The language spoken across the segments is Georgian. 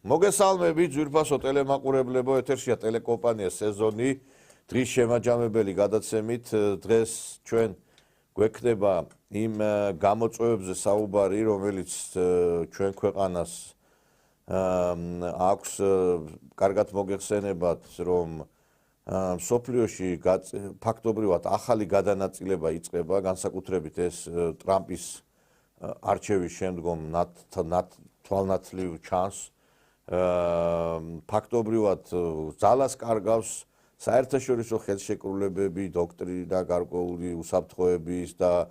მოგესალმებით ძვირფასო ტელემაყურებლებო, ეთერშია ტელეკომპანია სეზონი დღის შემაჯამებელი გადაცემით. დღეს ჩვენ გვექნება იმ გამოწვევებზე საუბარი, რომელიც ჩვენ ქვეყანას აქვს კარგად მოგეხსენებათ, რომ მსოფლიოში ფაქტობრივად ახალი გადანაწილება იწყება, განსაკუთრებით ეს ტრამპის არჩევის შემდგომ თვალნათლივ ჩანს. ფაქტობრივად ძალას კარგავს საერთაშორისო ხელშეკრულებები, დოქტრინა გარკვეული უსაფრთხოების და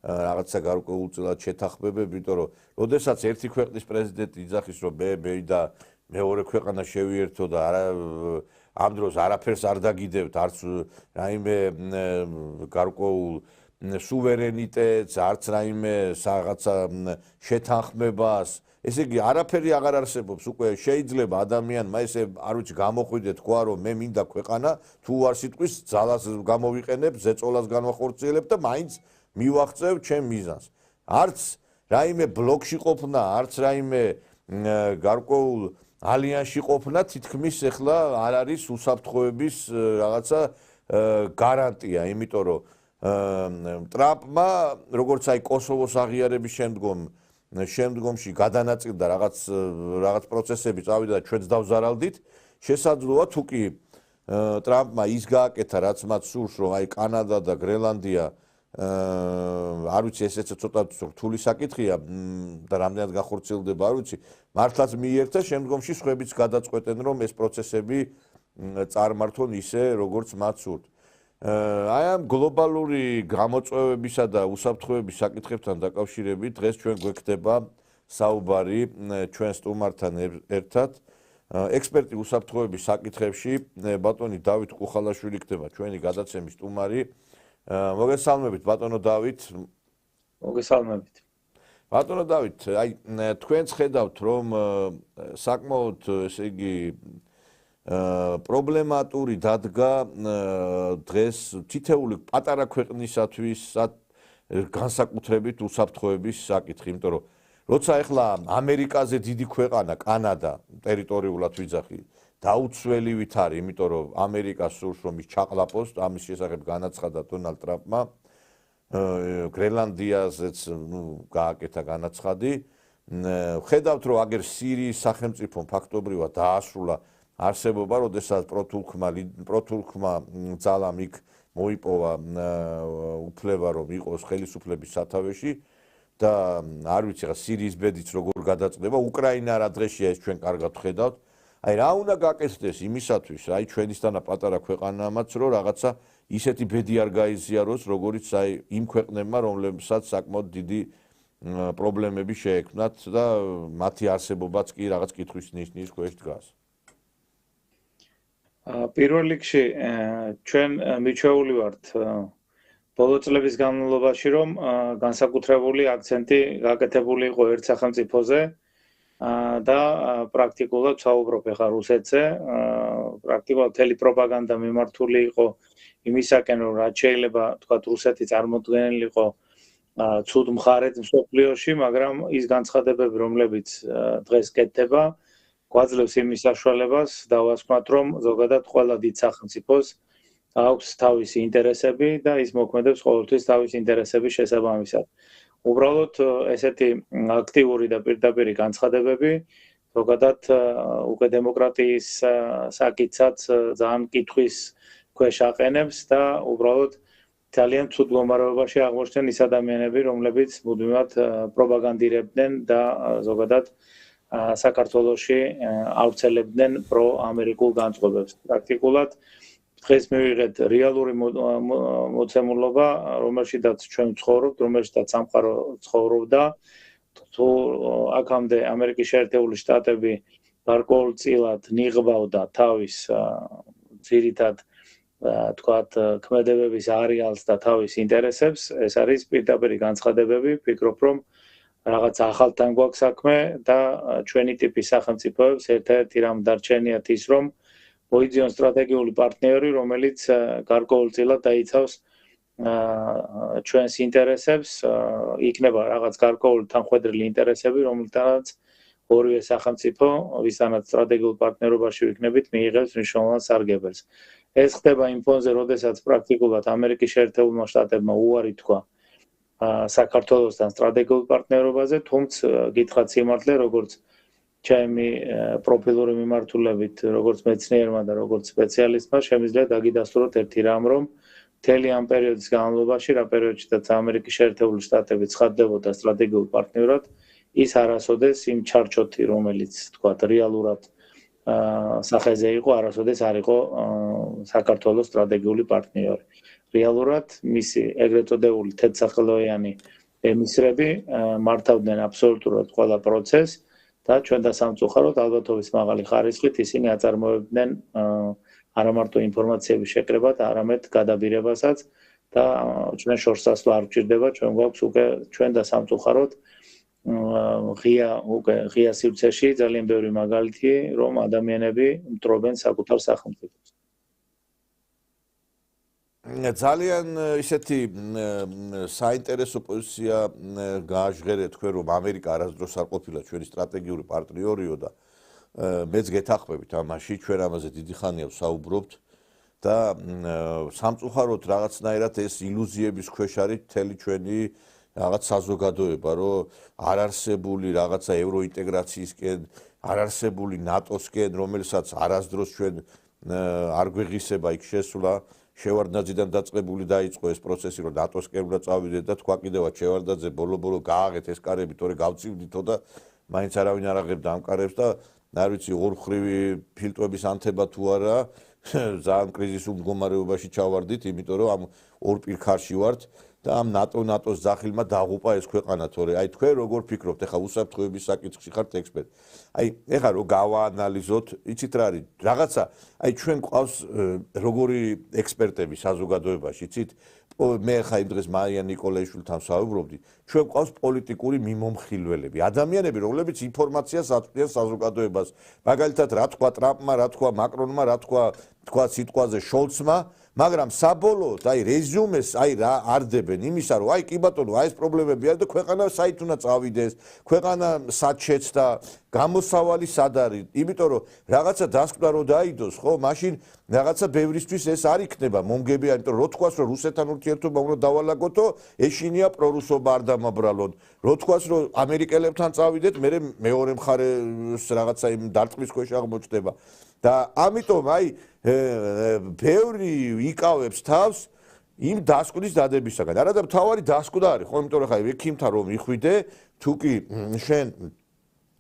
რაღაცა გარკვეულწილად შეთანხმებები, იმიტომ რომ როდესაც ერთი ქვეყნის პრეზიდენტი იძახის, რომ მე და მეორე ქვეყანა შევიერთო და ამ დროს არაფერს არ დაგიდებთ, არც რაიმე გარკვეულ სუვერენიტეტს, არც რაიმე რაღაცა შეთანხმებას, ესე იგი არაფერი აღარ არსებობს, უკვე შეიძლება ადამიანმა ესე არ ვიცი გამოხვიდე თქვა, რომ მე მინდა ქვეყანა, თუ არ სიტყვის ძალას გამოვიყენებ, ზეწოლას განვახორციელებ და მაინც მივაღწევ ჩემ მიზანს. არც რაიმე ბლოკში ყოფნა, არც რაიმე გარკვეულ ალიანსში ყოფნა თითქმის ეხლა არ არის უსაფრთხოების რაღაცა გარანტია, იმიტომ რომ ტრამპმა როგორც აი კოსოვოს აღიარების შემდგომში გადანაწილდა რაღაც პროცესები წავიდა და ჩვენც დავზარალდით, შესაძლოა თუ კი ტრამპმა ის გააკეთა, რაც მათ სურს, რომ აი კანადა და გრენლანდია არ ვიცი, ესეც ცოტა რთული საკითხია და რამდენად განხორციელდება, არ ვიცი, მართლაც მიიერთა, შემდგომში სხვაებიც გადაწყვეტენ, რომ ეს პროცესები წარმართონ ისე, როგორც მათ სურთ. აი ამ გლობალური გამოწვევებისა და უსაფრთხოების საკითხებთან დაკავშირებით დღეს ჩვენ გვექნება საუბარი ჩვენ სტუმართან ერთად. ექსპერტი უსაფრთხოების საკითხებში ბატონი დავით ყუხალაშვილი ხდება ჩვენი გადაცემის სტუმარი. მოგესალმებით ბატონო დავით. მოგესალმებით. ბატონო დავით, აი თქვენც ხედავთ, რომ საკმაოდ ესე იგი პრობლემატური დადგა დღეს თითეული პატარა ქვეყნისათვის განსაკუთრებით უსაფრთხოების საკითხი, იმიტომ რომ როცა ეხლა ამერიკაზე დიდი ქვეყანა კანადა ტერიტორიულად ვიძახი დაუცველივით არის, იმიტომ რომ ამერიკას სურს რომ ის ჩაყლაპოს, ამის შესახებ განაცხადა დონალდ ტრამპმა, გრენლანდიაზეც გააკეთა განაცხადი. ხედავთ რომ აგერ სირიის სახელმწიფომ ფაქტობრივად დაასრულა არსებობა, როდესაც პროთურქმა ძალამ იქ მოიპოვა უფლება, რომ იყოს ხელისუფლების სათავეში და არ ვიცი, რა სირიის ბედიც როგორ გადაწყდება, უკრაინა რა დღეშია ეს ჩვენ კარგად ხედავთ. აი რა უნდა გაკეთდეს იმისათვის, აი ჩვენისთანა პატარა ქვეყანამაც, რომ რაღაცა ისეთი ბედი არ გაიზიაროს, როგორიც აი იმ ქვეყნებმა, რომლებსაც საკმაოდ დიდი პრობლემები შეექმნათ და მათი არსებობაც კი რაღაც კითხვის ნიშნის ქვეშ დგას. პირველ რიგში ჩვენ მიჩვეული ვართ ბოლო წლების განმავლობაში, რომ განსაკუთრებული აქცენტი გაკეთებული იყო ერთ სახელმწიფოზე და პრაქტიკულად საუბრობ ახლა რუსეთზე, პრაქტიკულად მთელი პროპაგანდა მიმართული იყო იმისაკენ, რომ რაც შეიძლება თქვა რუსეთი წარმოდგენილიყო ცუდ მხარედ მსოფლიოში, მაგრამ ის განცხადებები, რომლებიც დღეს კეთდება, გვაძლევს იმის საშუალებას დავასკვნათ, რომ ზოგადად ყველა დიდ სახელმწიფოს აქვს თავისი ინტერესები და ის მოქმედებს ყოველთვის თავისი ინტერესების შესაბამისად. უბრალოდ ესეთი აქტიური და პირდაპირი განცხადებები ზოგადად უკვე დემოკრატიის საკითხსაც ძალიან კითხვის ქვეშ აყენებს და უბრალოდ ძალიან ცუდ მდგომარეობაში აღმოჩნდნენ ის ადამიანები, რომლებიც მუდმივად პროპაგანდირებდნენ და ზოგადად საქართველოში ავრცელებდნენ პროამერიკულ განწყობებს. პრაქტიკულად დღეს მივიღეთ რეალური მოცემულობა, რომელშიც ჩვენ ვცხოვრობთ, რომელშიც სამყარო ცხოვრობდა. თუ აქამდე ამერიკის შეერთებული შტატები გარკვეულწილად ნიღბავდა თავის ძირითად თქვათ ქმედებების არეალს და თავის ინტერესებს, ეს არის პირდაპირი განცხადებები, ვფიქრობ, რომ რაღაც ახალთან გვაქვს საქმე და ჩვენი ტიპის სახელმწიფოებს ერთ-ერთი რამ დარჩენიათ ის, რომ მოიძიონ სტრატეგიული პარტნიორი, რომელიც გარკვეულწილად დაიცავს ჩვენს ინტერესებს, იქნება რაღაც გარკვეული თანხმედრილი ინტერესები, რომელთანაც ორივე სახელმწიფო ვისთანაც სტრატეგიულ პარტნიორობაში ვიქნებით მიიღებს მნიშვნელოვან სარგებელს. ეს ხდება იმ ფონზე, როდესაც პრაქტიკულად ამერიკის შეერთებულმა შტატებმა უარი თქვა საქართველოსთან სტრატეგიულ პარტნიორობაზე, თუმცა გითხრათ სიმართლე, როგორც ჩემი პროფილური მიმართულებით, როგორც მეცნიერმა და როგორც სპეციალისტმა, შემიძლია დაგიდასტუროთ ერთი რამ, რომ მთელი ამ პერიოდის განმავლობაში, რა პერიოდშიც ამერიკის შეერთებული შტატები ცხადდებოდა სტრატეგიულ პარტნიორად, ის არასოდეს იმ ჩარჩოთი, რომელიც თქვათ რეალურად სახეზე იყო, არასოდეს არ იყო საქართველოს სტრატეგიული პარტნიორი. რეალურად მისი ეგრეთ წოდებული თეთრსახელოვანი ემისრები მართავდნენ აბსოლუტურად ყველა პროცესს და ჩვენ დასამწუხაროდ ალბათობის მაღალი ხარისხით ისინი აწარმოებდნენ არა მარტო ინფორმაციების შეკრებას, არამედ გადაბირებასაც და ჩვენ შორს ასვლა არ გვჭირდება, ჩვენ გვაქვს უკვე ჩვენ დასამწუხაროდ ღია სივრცეში ძალიან ბევრი მაგალითი, რომ ადამიანები მტრობენ საკუთარ სახელმწიფოს. ძალიან ისეთი საინტერესო პოზიცია გააჟღერეთ თქვენ, რომ ამერიკა არასდროს არ ყოფილა ჩვენი სტრატეგიული პარტნიორიო და მეც გეთანხმებით ამაში, ჩვენ ამაზე დიდი ხანია ვსაუბრობთ და სამწუხაროდ რაღაცნაირად ეს ილუზიების ქვეშ არის მთელი ჩვენი რაღაც საზოგადოება, რომ არ არსებული რაღაცა ევროინტეგრაციისკენ, არ არსებული ნატოსკენ, რომელსაც არასდროს ჩვენ არ გვეღისება იქ შესვლა, შევარდნაძიდან დაწყებული დაიწყო ეს პროცესი, რომ ნატოსკენ უნდა წავიდეთ და თქვა კიდევაც შევარდნაძე ბოლო-ბოლო გააღეთ ეს კარები, თორე გავწივდითო და მაინც არავინ არ აღებდა ამ კარებს და არ ვიცი ორმხრივი ფილტვების ანთება თუ არა, ძალიან კრიზისულ მდგომარეობაში ჩავარდით, იმიტომ რომ ამ ორ პირქარში ვართ და ამ ნატოს ძახილმა დაღუპა ეს ქვეყანა, თორე აი თქვენ როგორ ფიქრობთ, ეხლა უსაფრთხოების საკითხში ხართ ექსპერტი. აი ეხლა რო გავაანალიზოთ, იცით რა არის, რაღაცა, აი ჩვენ ყავს როგორი ექსპერტები საზოგადოებაში, იცით? მე ხა იმ დღეს მარიან ნიკოლაიშვილთან ვსაუბრობდი, ჩვენ ყავს პოლიტიკური მიმომხილველები, ადამიანები, რომლებიც ინფორმაციას აწვდიან საზოგადოებას. მაგალითად, რა თქვა ტრამპმა, რა თქვა მაკრონმა, რა თქვა სიტყვაზე შოლცმა, მაგრამ საბოლოოდ აი რეზიუმეს აი რა არდებენ იმისა, რომ აი კი ბატონო, აი ეს პრობლემები არის და ქვეყანა საით უნდა წავიდეს, ქვეყანა სად შეცდა, გამოსავალი სად არის, იმიტომ რომ რაღაცა დასკვნა რო დაიდოს, ხო, მაშინ რაღაცა ბევრისთვის ეს არ იქნება მომგებიანი, იმიტომ რომ რო თქვას, რომ რუსეთთან ურთიერთობა უნდა დავალაგოთო, ეშინია პრორუსობა არ დამაბრალონ. რო თქვას, რომ ამერიკელებთან წავიდეთ, მე მეორე მხარეს რაღაცა იმ დარტყმის ქვეშ აღმოჩნდება. და ამიტომ აი ბევრი იკავებს თავს იმ დასკვნის დადებისაგან. არა და მთავარი დასკვნა არის, ხო, იმიტომ რომ ხა ექიმთან რომ მიხვიდე, თუ კი შენ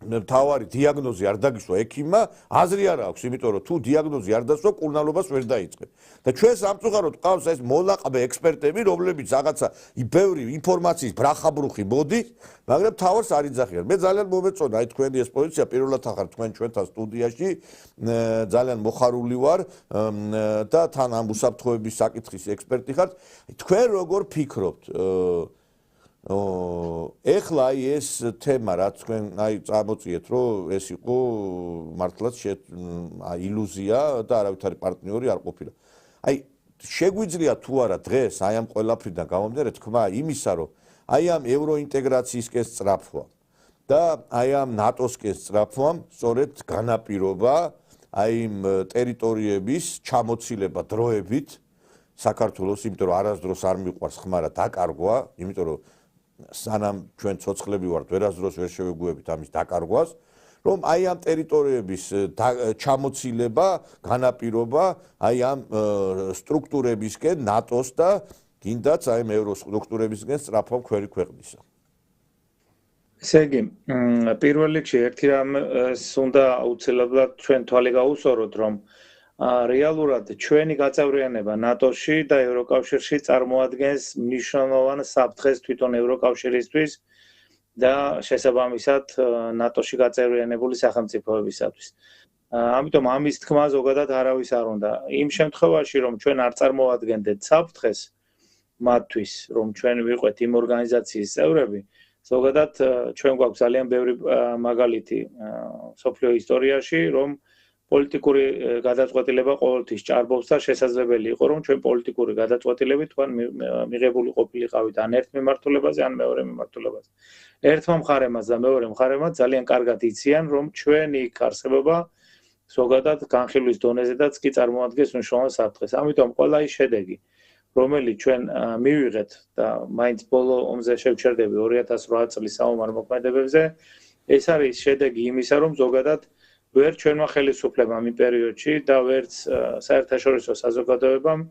მთავარი დიაგნოზი არ დაგისვა ექიმმა, აზრი არ აქვს, იმიტომ რომ თუ დიაგნოზი არ დასვა, კურნალობას ვერ დაიწყებ. და ჩვენ სამწუხაროდ ყავს ეს მოლაყბე ექსპერტები, რომლებიც რაღაცა ბევრი ინფორმაციის ბრახაბრუხი მოდის, მაგრამ თავს არ იძახიან. მე ძალიან მომეწონა აი თქვენი ეს პოზიცია, პირველად ახარ თქვენ ჩვენთან სტუდიაში, ძალიან მოხარული ვარ და თან ამ უსაფრთხოების საკითხის ექსპერტი ხართ. თქვენ როგორ ფიქრობთ? ეხლა აი ეს თემა რაც თქვენ აი წამოწიეთ, რომ ეს იყო მართლაც ილუზია და არავითარი პარტნიორი არ ყოფილა. აი შეგვიძლია თუ არა დღეს აი ამ ყველაფრიდან გამომდინარე თქმა იმისა, რომ აი ამ ევროინტეგრაციისკენ სწრაფვა და აი ამ ნატოსკენ სწრაფვა სწორედ განაპირობა აი იმ ტერიტორიების ჩამოცილება დროებით საქართველოს, იმიტომ რომ არასდროს არ მიყვარს ხმარა დაკარგვა, იმიტომ რომ სანამ ჩვენ ცოცხლები ვართ, ვერასდროს ვერ შევეგუებით ამის დაკარგვას, რომ აი ამ ტერიტორიების ჩამოცილება, განაპირობა აი ამ სტრუქტურებისკენ, ნატოს და გინდაც აი ამ ევროს სტრუქტურებისკენ სწრაფვა ქვერი ქვეყნისა. ესე იგი, პირველ რიგში ერთი რამს უნდა აუცილებლად ჩვენ თვალი გაუსვაროთ, რომ რეალურად ჩვენი გაწევრიანება ნატოში და ევროკავშირში წარმოადგენს მნიშვნელოვან საფრთხეს თვითონ ევროკავშირისთვის და შესაბამისად ნატოში გაწევრიანებული სახელმწიფოებისათვის. ამიტომ ამის თქმა ზოგადად არავის არ უნდა. იმ შემთხვევაში, რომ ჩვენ არ წარმოადგენდეთ საფრთხეს მათთვის, რომ ჩვენ ვიყვეთ იმ ორგანიზაციის წევრები, ზოგადად ჩვენ გვაქვს ძალიან ბევრი მაგალითი სოფლიო ისტორიაში, რომ პოლიტიკური გადაწყვეტილება ყოველთვის ჭარბობს და შესაძლებელი იყო რომ ჩვენ პოლიტიკური გადაწყვეტილებით თან მიღებული ყოფილიყავით ან ერთ მიმართულებაზე ან მეორე მიმართულებაზე. ერთმა მხარემაც და მეორე მხარემაც ძალიან კარგად იციან რომ ჩვენი არსებობა ზოგადად განხილვის დონეზედაც კი წარმოადგენს მნიშვნელოვან საფრთხეს. ამიტომ ყველა ის შედეგი რომელიც ჩვენ მივიღეთ და მაინც ბოლო ომზე შევჩერდები 2008 წლის საომარ მოქმედებებზე ეს არის შედეგი იმისა რომ ზოგადად ვერ ჩვენმა ხელისუფლებამ იმ პერიოდში და ვერც საერთაშორისო საზოგადოებამ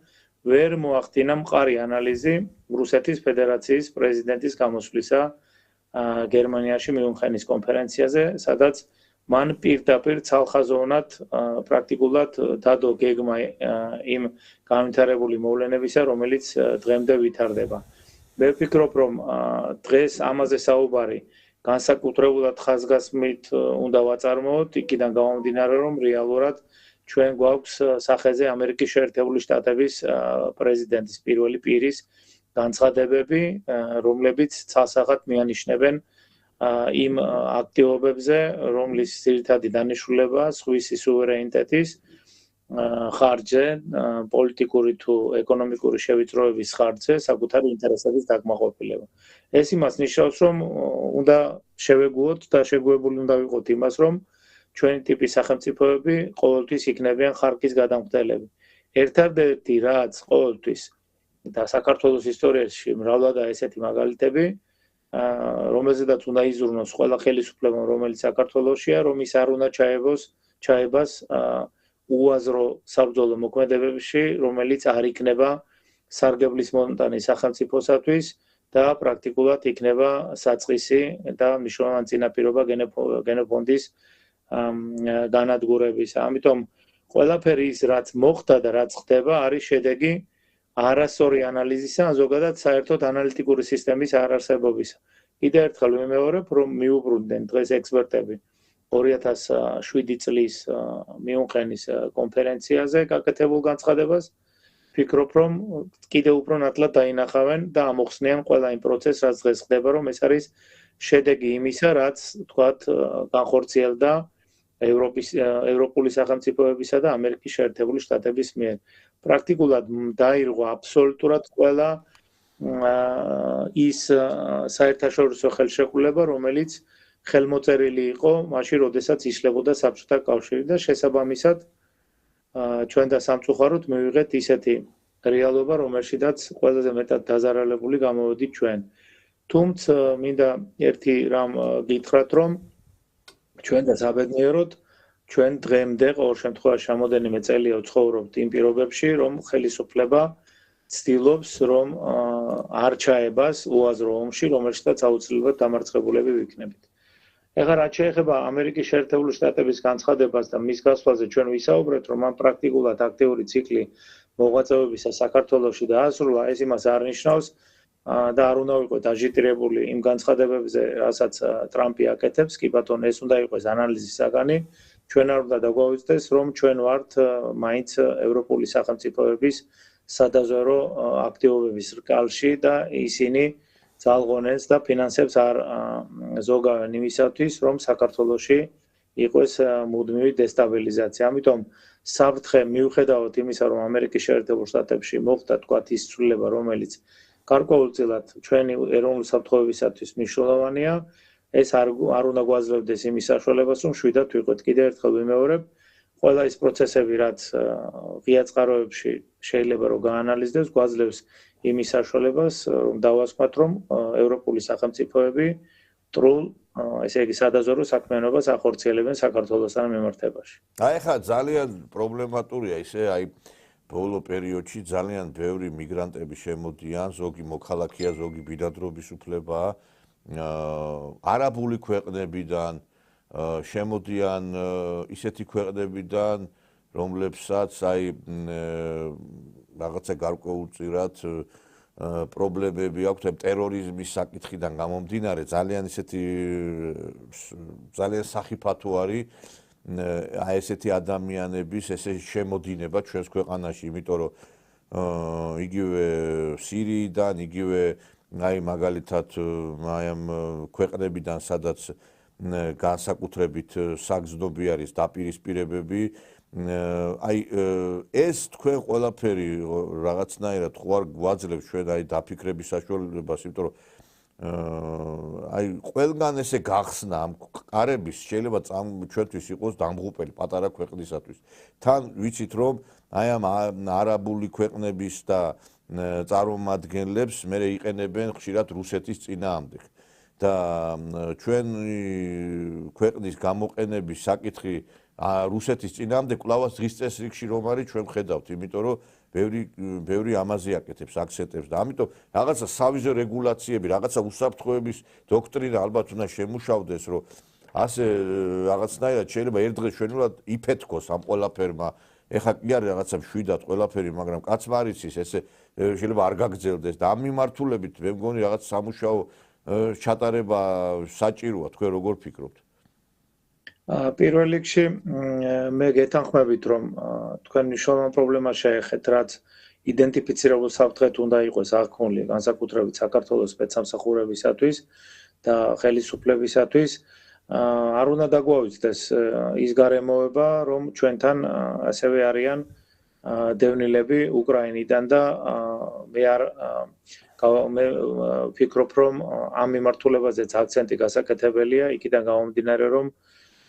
ვერ მოახდინა მყარი ანალიზი რუსეთის ფედერაციის პრეზიდენტის გამოსვლისა გერმანიაში მიუნხენის კონფერენციაზე, სადაც მან პირდაპირ ცალხაზოვნად პრაქტიკულად დადო გეგმა იმ განვითარებული მოვლენებისა, რომელიც დღემდე ვითარდება. მე ვფიქრობ, რომ დღეს ამაზე საუბარი განსაკუთრებულად ხაზგასმით უნდა ვაწარმოოთ, იქიდან გამომდინარე, რომ რეალურად ჩვენ გვაქვს სახეზე ამერიკის შეერთებული შტატების პრეზიდენტის პირველი პირის განცხადებები, რომლებიც ცალსახად მიანიშნებენ იმ აქტივობებზე, რომლის ძირითადი დანიშნულებაა სხვისი სუვერენიტეტის ხარჯზე, პოლიტიკური თუ ეკონომიკური შევიწროების ხარჯზე, საკუთარი ინტერესების დაკმაყოფილება. ეს იმას ნიშნავს, რომ უნდა შევეგუოთ და შეგვებული უნდა ვიყოთ იმას, რომ ჩვენი ტიპის სახელმწიფოები ყოველთვის იქნებიან ხარკის გადამხდელები. ერთადერთი რაც ყოველთვის და საქართველოს ისტორიაში მრავლადაა ესეთი მაგალითები, რომელზედაც უნდა იზრუნოს ყველა ხელისუფლებამ, რომელიც საქართველოშია, რომ ის არ უნდა ჩაებას უაზრო საბრძოლო მოქმედებებში, რომელიც არ იქნება სარგებლის მონტანი სახელმწიფოსათვის და პრაქტიკულად იქნება საწყისი და მნიშვნელოვანი წინაპირობა გენოფონდის განადგურების. ამიტომ ყველაფერი ის რაც მოხდა და რაც ხდება არის შედეგი არასწორი ანალიზისა, ზოგადად საერთოდ ანალიტიკური სისტემის არარსებობისა. კიდევ ერთხელ ვიმეორებ, რომ მიუბრუნდნენ დღეს ექსპერტები 2007 წლის მიუნხენის კონფერენციაზე გაკეთებულ განცხადებას. ვფიქრობ, რომ კიდევ უფრო ნათლად დაინახავენ და ამოხსნიან ყველა იმ პროცესს, რაც დღეს ხდება, რომ ეს არის შედეგი იმისა, რაც თქვათ განხორციელდა ევროპული სახელმწიფოებისა და ამერიკის შეერთებული შტატების მიერ. პრაქტიკულად დაირღვა აბსოლუტურად ყველა ის საერთაშორისო ხელშეკრულება, რომელიც ხელმოწერილი იყო მაშინ, როდესაც იშლებოდა საბჭოთა კავშირი და შესაბამისად ჩვენ და სამწუხაროდ მივიღეთ ისეთი რეალობა, რომელშიც ყველაზე მეტად დაზარალებული გამოვედით ჩვენ. თუმცა მინდა ერთი რამ გითხრათ, რომ ჩვენ და საბედნიეროდ ჩვენ დღემდე ყოველ შემთხვევაში რამოდენიმე წელია ვცხოვრობთ იმ პირობებში, რომ ხელისუფლება ცდილობს, რომ არ ჩაებას უაზრო ომში, რომელშიც აუცილებლად დამარცხებულები ვიქნებით. ეხლა რაც შეეხება ამერიკის შეერთებული შტატების განცხადებას და მის გასვლაზე ჩვენ ვისაუბრეთ, რომ ამ პრაქტიკულად აქტიური ციკლი მოღვაწეობისა საქართველოში დაასრულა, ეს იმას არ ნიშნავს და არ უნდა ვიყოთ აჟიტირებული იმ განცხადებებზე, რასაც ტრამპი აკეთებს, კი ბატონო, ეს უნდა იყოს ანალიზის საგანი. ჩვენ არ უნდა დაგვაუწყდეს, რომ ჩვენ ვართ მაინც ევროპული სახელმწიფოების სადაზვერო აქტივობების რკალში და ისინი ძალღონეს და ფინანსებს არ ზოგავენ იმისათვის, რომ საქართველოში იყოს მუდმივი დესტაბილიზაცია. ამიტომ საფრთხე მიუხედავად იმისა, რომ ამერიკის შეერთებულ შტატებში მოხდა თქვათ ის ცვლილება, რომელიც გარკვეულწილად ჩვენი ეროვნული საფრთხეებისათვის მნიშვნელოვანია, ეს არ უნდა გვაძლევდეს იმის საშუალებას, რომ შვიდად ვიყოთ. კიდევ ერთხელ ვიმეორებ, ყველა ის პროცესები, რაც ღია წყაროებში შეიძლება რომ გაანალიზდეს, გვაძლევს იმის საშუალებას, რომ დავასკვათ, რომ ევროპული სახელმწიფოები მტრულ, ესე იგი სადაზვერო საქმიანობას ახორციელებენ საქართველოსთან მიმართებაში. აი ხა ძალიან პრობლემატურია ისე, აი ბოლო პერიოდში ძალიან ბევრი მიგრანტები შემოდიან, ზოგი მოქალაქეა, ზოგი ბინადრობის უფლებაა, არაბული ქვეყნებიდან შემოდიან ისეთი ქვეყნებიდან, რომლებსაც აი რაღაცა გარკვეულწილად პრობლემები აქვთ ტერორიზმის საკითხიდან გამომდინარე, ძალიან ისეთი ძალიან სახიფათო არის აი ესეთი ადამიანების ესე შემოდინება ჩვენს ქვეყანაში, იმიტომ რომ იგივე სირიიდან, იგივე აი მაგალითად აი ამ ქვეყნებიდან, სადაც განსაკუთრებით საგრძნობი არის დაპირისპირებები. აი ეს თქვენ ყველაფერი რაღაცნაირად ხო არ გვაძლევს ჩვენ აი დაფიქრების საშუალებას, იმიტომ რომ აი ყველგან ესე გახსნა ამ კარების შეიძლება ჩვენთვის იყოს დამღუპელი პატარა ქვეყნისათვის. თან ვიცით რომ აი ამ არაბული ქვეყნების და წარმომადგენლებს მე იყენებენ ხშირად რუსეთის წინააღმდეგ. და ჩვენი ქვეყნის გამოყენების საკითხი რუსეთის წინააღმდეგ კვლავაც დღის წესრიგში რომ არის ჩვენ ხედავთ, იმიტომ რომ ბევრი ამაზე აკეთებს აქცენტებს და ამიტომ რაღაცა სავიზო რეგულაციები, რაღაცა უსაფრთხოების დოქტრინა ალბათ უნდა შემუშავდეს, რომ ასე რაღაცნაირად შეიძლება ერთ დღეს ჩვენურად იფეთქოს ამ ყველაფერმა. ეხლა კი არის რაღაცა მშვიდად ყველაფერი, მაგრამ კაცმა არ იცის ესე შეიძლება არ გაგრძელდეს და ამ მიმართულებით მე მგონი რაღაც სამუშაო ჩატარება საჭიროა, თქვენ როგორ ფიქრობთ? პირველ რიგში მე გეთანხმებით, რომ თქვენ მნიშვნელოვან პრობლემას შეეხეთ, რაც იდენტიფიცირებულ საფრთხეთ უნდა იყოს აღქმული განსაკუთრებით საქართველოს სპეცსამსახურებისათვის და ხელისუფლებისათვის. არ უნდა დაგვაუწყდეს ის გარემოება, რომ ჩვენთან ასევე არიან დევნილები უკრაინიდან და მე ვფიქრობ, რომ ამ მიმართულებაზეც აქცენტი გასაკეთებელია, იქიდან გამომდინარე, რომ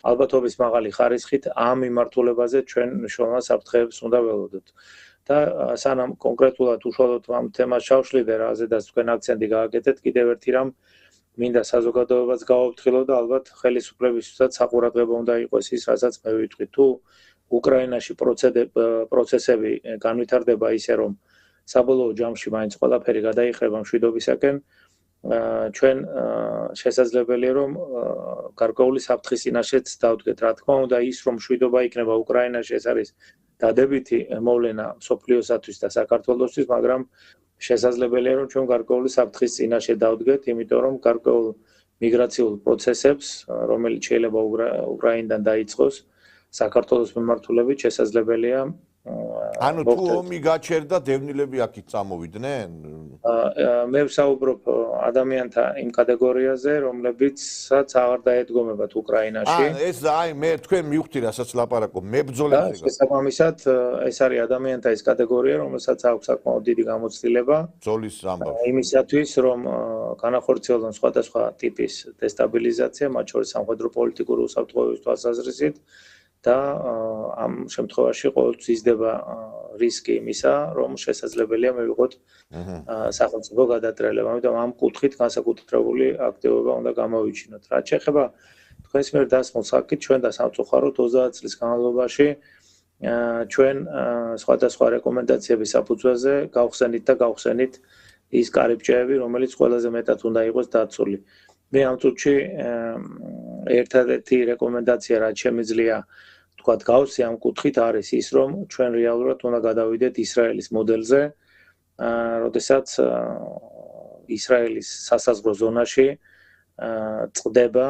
ალბათობის მაღალი ხარისხით ამ მიმართულებაზე ჩვენ მნიშვნელოვან საფრთხეებს უნდა ველოდოთ. და სანამ კონკრეტულად უშუალოდ ამ თემას ჩავშლიდე, რაზედაც თქვენ აქცენტი გააკეთეთ, კიდევ ერთი რამ მინდა საზოგადოებას გავაფრთხილო და ალბათ ხელისუფლებისთვისაც საყურადღებო უნდა იყოს ის, რასაც მე ვიტყვი. თუ უკრაინაში პროცესები განვითარდება ისე, რომ საბოლოო ჯამში მაინც ყველაფერი გადაიხრება მშვიდობისაკენ, ჩვენ შესაძლებელია რომ გარკვეული საფრთხის წინაშეც დავდგეთ. რა თქმა უნდა, ის რომ მშვიდობა იქნება უკრაინაში, ეს არის დადებითი მოვლენა მსოფლიოსათვის და საქართველოსთვის, მაგრამ შესაძლებელია რომ ჩვენ გარკვეული საფრთხის წინაშე დავდგეთ, იმიტომ რომ გარკვეულ მიგრაციულ პროცესებს, რომელიც შეიძლება უკრაინიდან დაიწყოს, საქართველოს მიმართულებით შესაძლებელია ანუ თუ ომი გაჩერდა, დევნილები აქით წამოვიდნენ? მე ვსაუბრობ ადამიანთა იმ კატეგორიაზე, რომლებიცაც აღარ დაედგომებათ უკრაინაში. ეს აი მე თქვენ მივხვდი, რასაც ლაპარაკობ, მებრძოლებზე. შესაბამისად, ეს არის ადამიანთა ის კატეგორია, რომელსაც აქვს საკმაოდ დიდი გამოცდილება ბრძოლის ამბავში. იმისათვის, რომ განახორციელონ სხვადასხვა ტიპის დესტაბილიზაცია, მათ შორის სამხედრო პოლიტიკური უსაფრთხოების თვალსაზრისით. და ამ შემთხვევაში ყოველთვის იზრდება რისკი იმისა, რომ შესაძლებელია მივიღოთ სახელმწიფო გადატრიალება. ამიტომ ამ კუთხით განსაკუთრებული აქტივობა უნდა გამოვიჩინოთ. რაც შეეხება თქვენს მიერ დასმულ საკითხს, ჩვენ და სამწუხაროდ 30 წლის განმავლობაში ჩვენ სხვადასხვა რეკომენდაციების საფუძველზე გავხსენით ის კარიბჭეები, რომელიც ყველაზე მეტად უნდა იყოს დაცული. მე ამ წუთში ერთადერთი რეკომენდაცია, რაც შემიძლია თქვათ გავსი ამ კუთხით არის ის, რომ ჩვენ რეალურად უნდა გადავიდეთ ისრაელის მოდელზე, როდესაც ისრაელის სასაზღვრო ზონაში წდება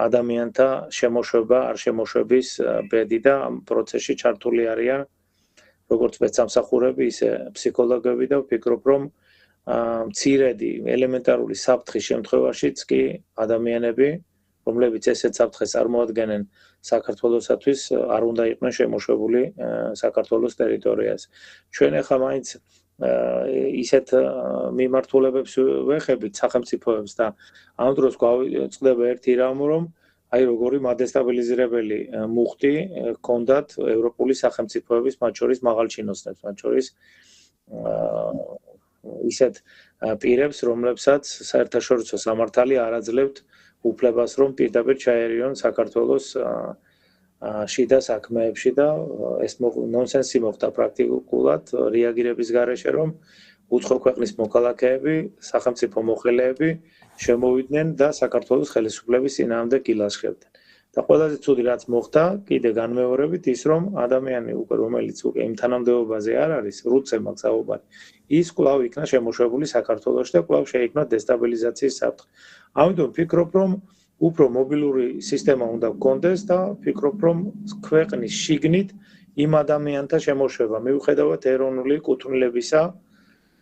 ადამიანთა შემოშვება, არ შემოშვების ბედი და ამ პროცესში ჩართული არიან როგორც სპეცსამსახურები, ისე ფსიქოლოგები და ვფიქრობ, რომ მცირედი ელემენტარული საფრთხის შემთხვევაშიც კი ადამიანები, რომლებიც ესეთ საფრთხეს წარმოადგენენ საქართველოსათვის, არ უნდა იყვნენ შემოშვებული საქართველოს ტერიტორიაზე. ჩვენ ახლა მაინც ისეთ მიმართულებებს ვეხებით სახელმწიფოებს და ამ დროს გვწყდება ერთი რამ, რომ აი როგორი მადესტაბილიზირებელი მუხტი ჰქონდათ ევროპული სახელმწიფოების, მათ შორის მაღალჩინოსნებს, მათ შორის ისეთ პირებს, რომლებსაც საერთაშორისო სამართალი არ აძლევთ უფლებას, რომ პირდაპირ ჩაერიონ საქართველოს შიდა საქმეებში და ეს ნონსენსი მოხდა პრაქტიკულად რეაგირების გარეშე, რომ უცხო ქვეყნის მოქალაქეები, სახელმწიფო მოხელეები შემოვიდნენ და საქართველოს ხელისუფლების წინააღმდეგ ილაშქრებდნენ. და ყველაზე ცუდი რაც მოხდა, კიდე განმეორებით ის, რომ ადამიანი უკვე რომელიც უკვე იმ თანამდებობაზე არ არის, რუცე მაქვს საუბარი, ის კვლავ იქნა შემოშვებული საქართველოში და კვლავ შეიქმნა დესტაბილიზაციის საფრთხე. ამიტომ ვფიქრობ, რომ უფრო მობილური სისტემა უნდა გქონდეს და ვფიქრობ, რომ ქვეყნის შიგნით იმ ადამიანთა შემოშვება მიუხედავად ეროვნული კუთვნილებისა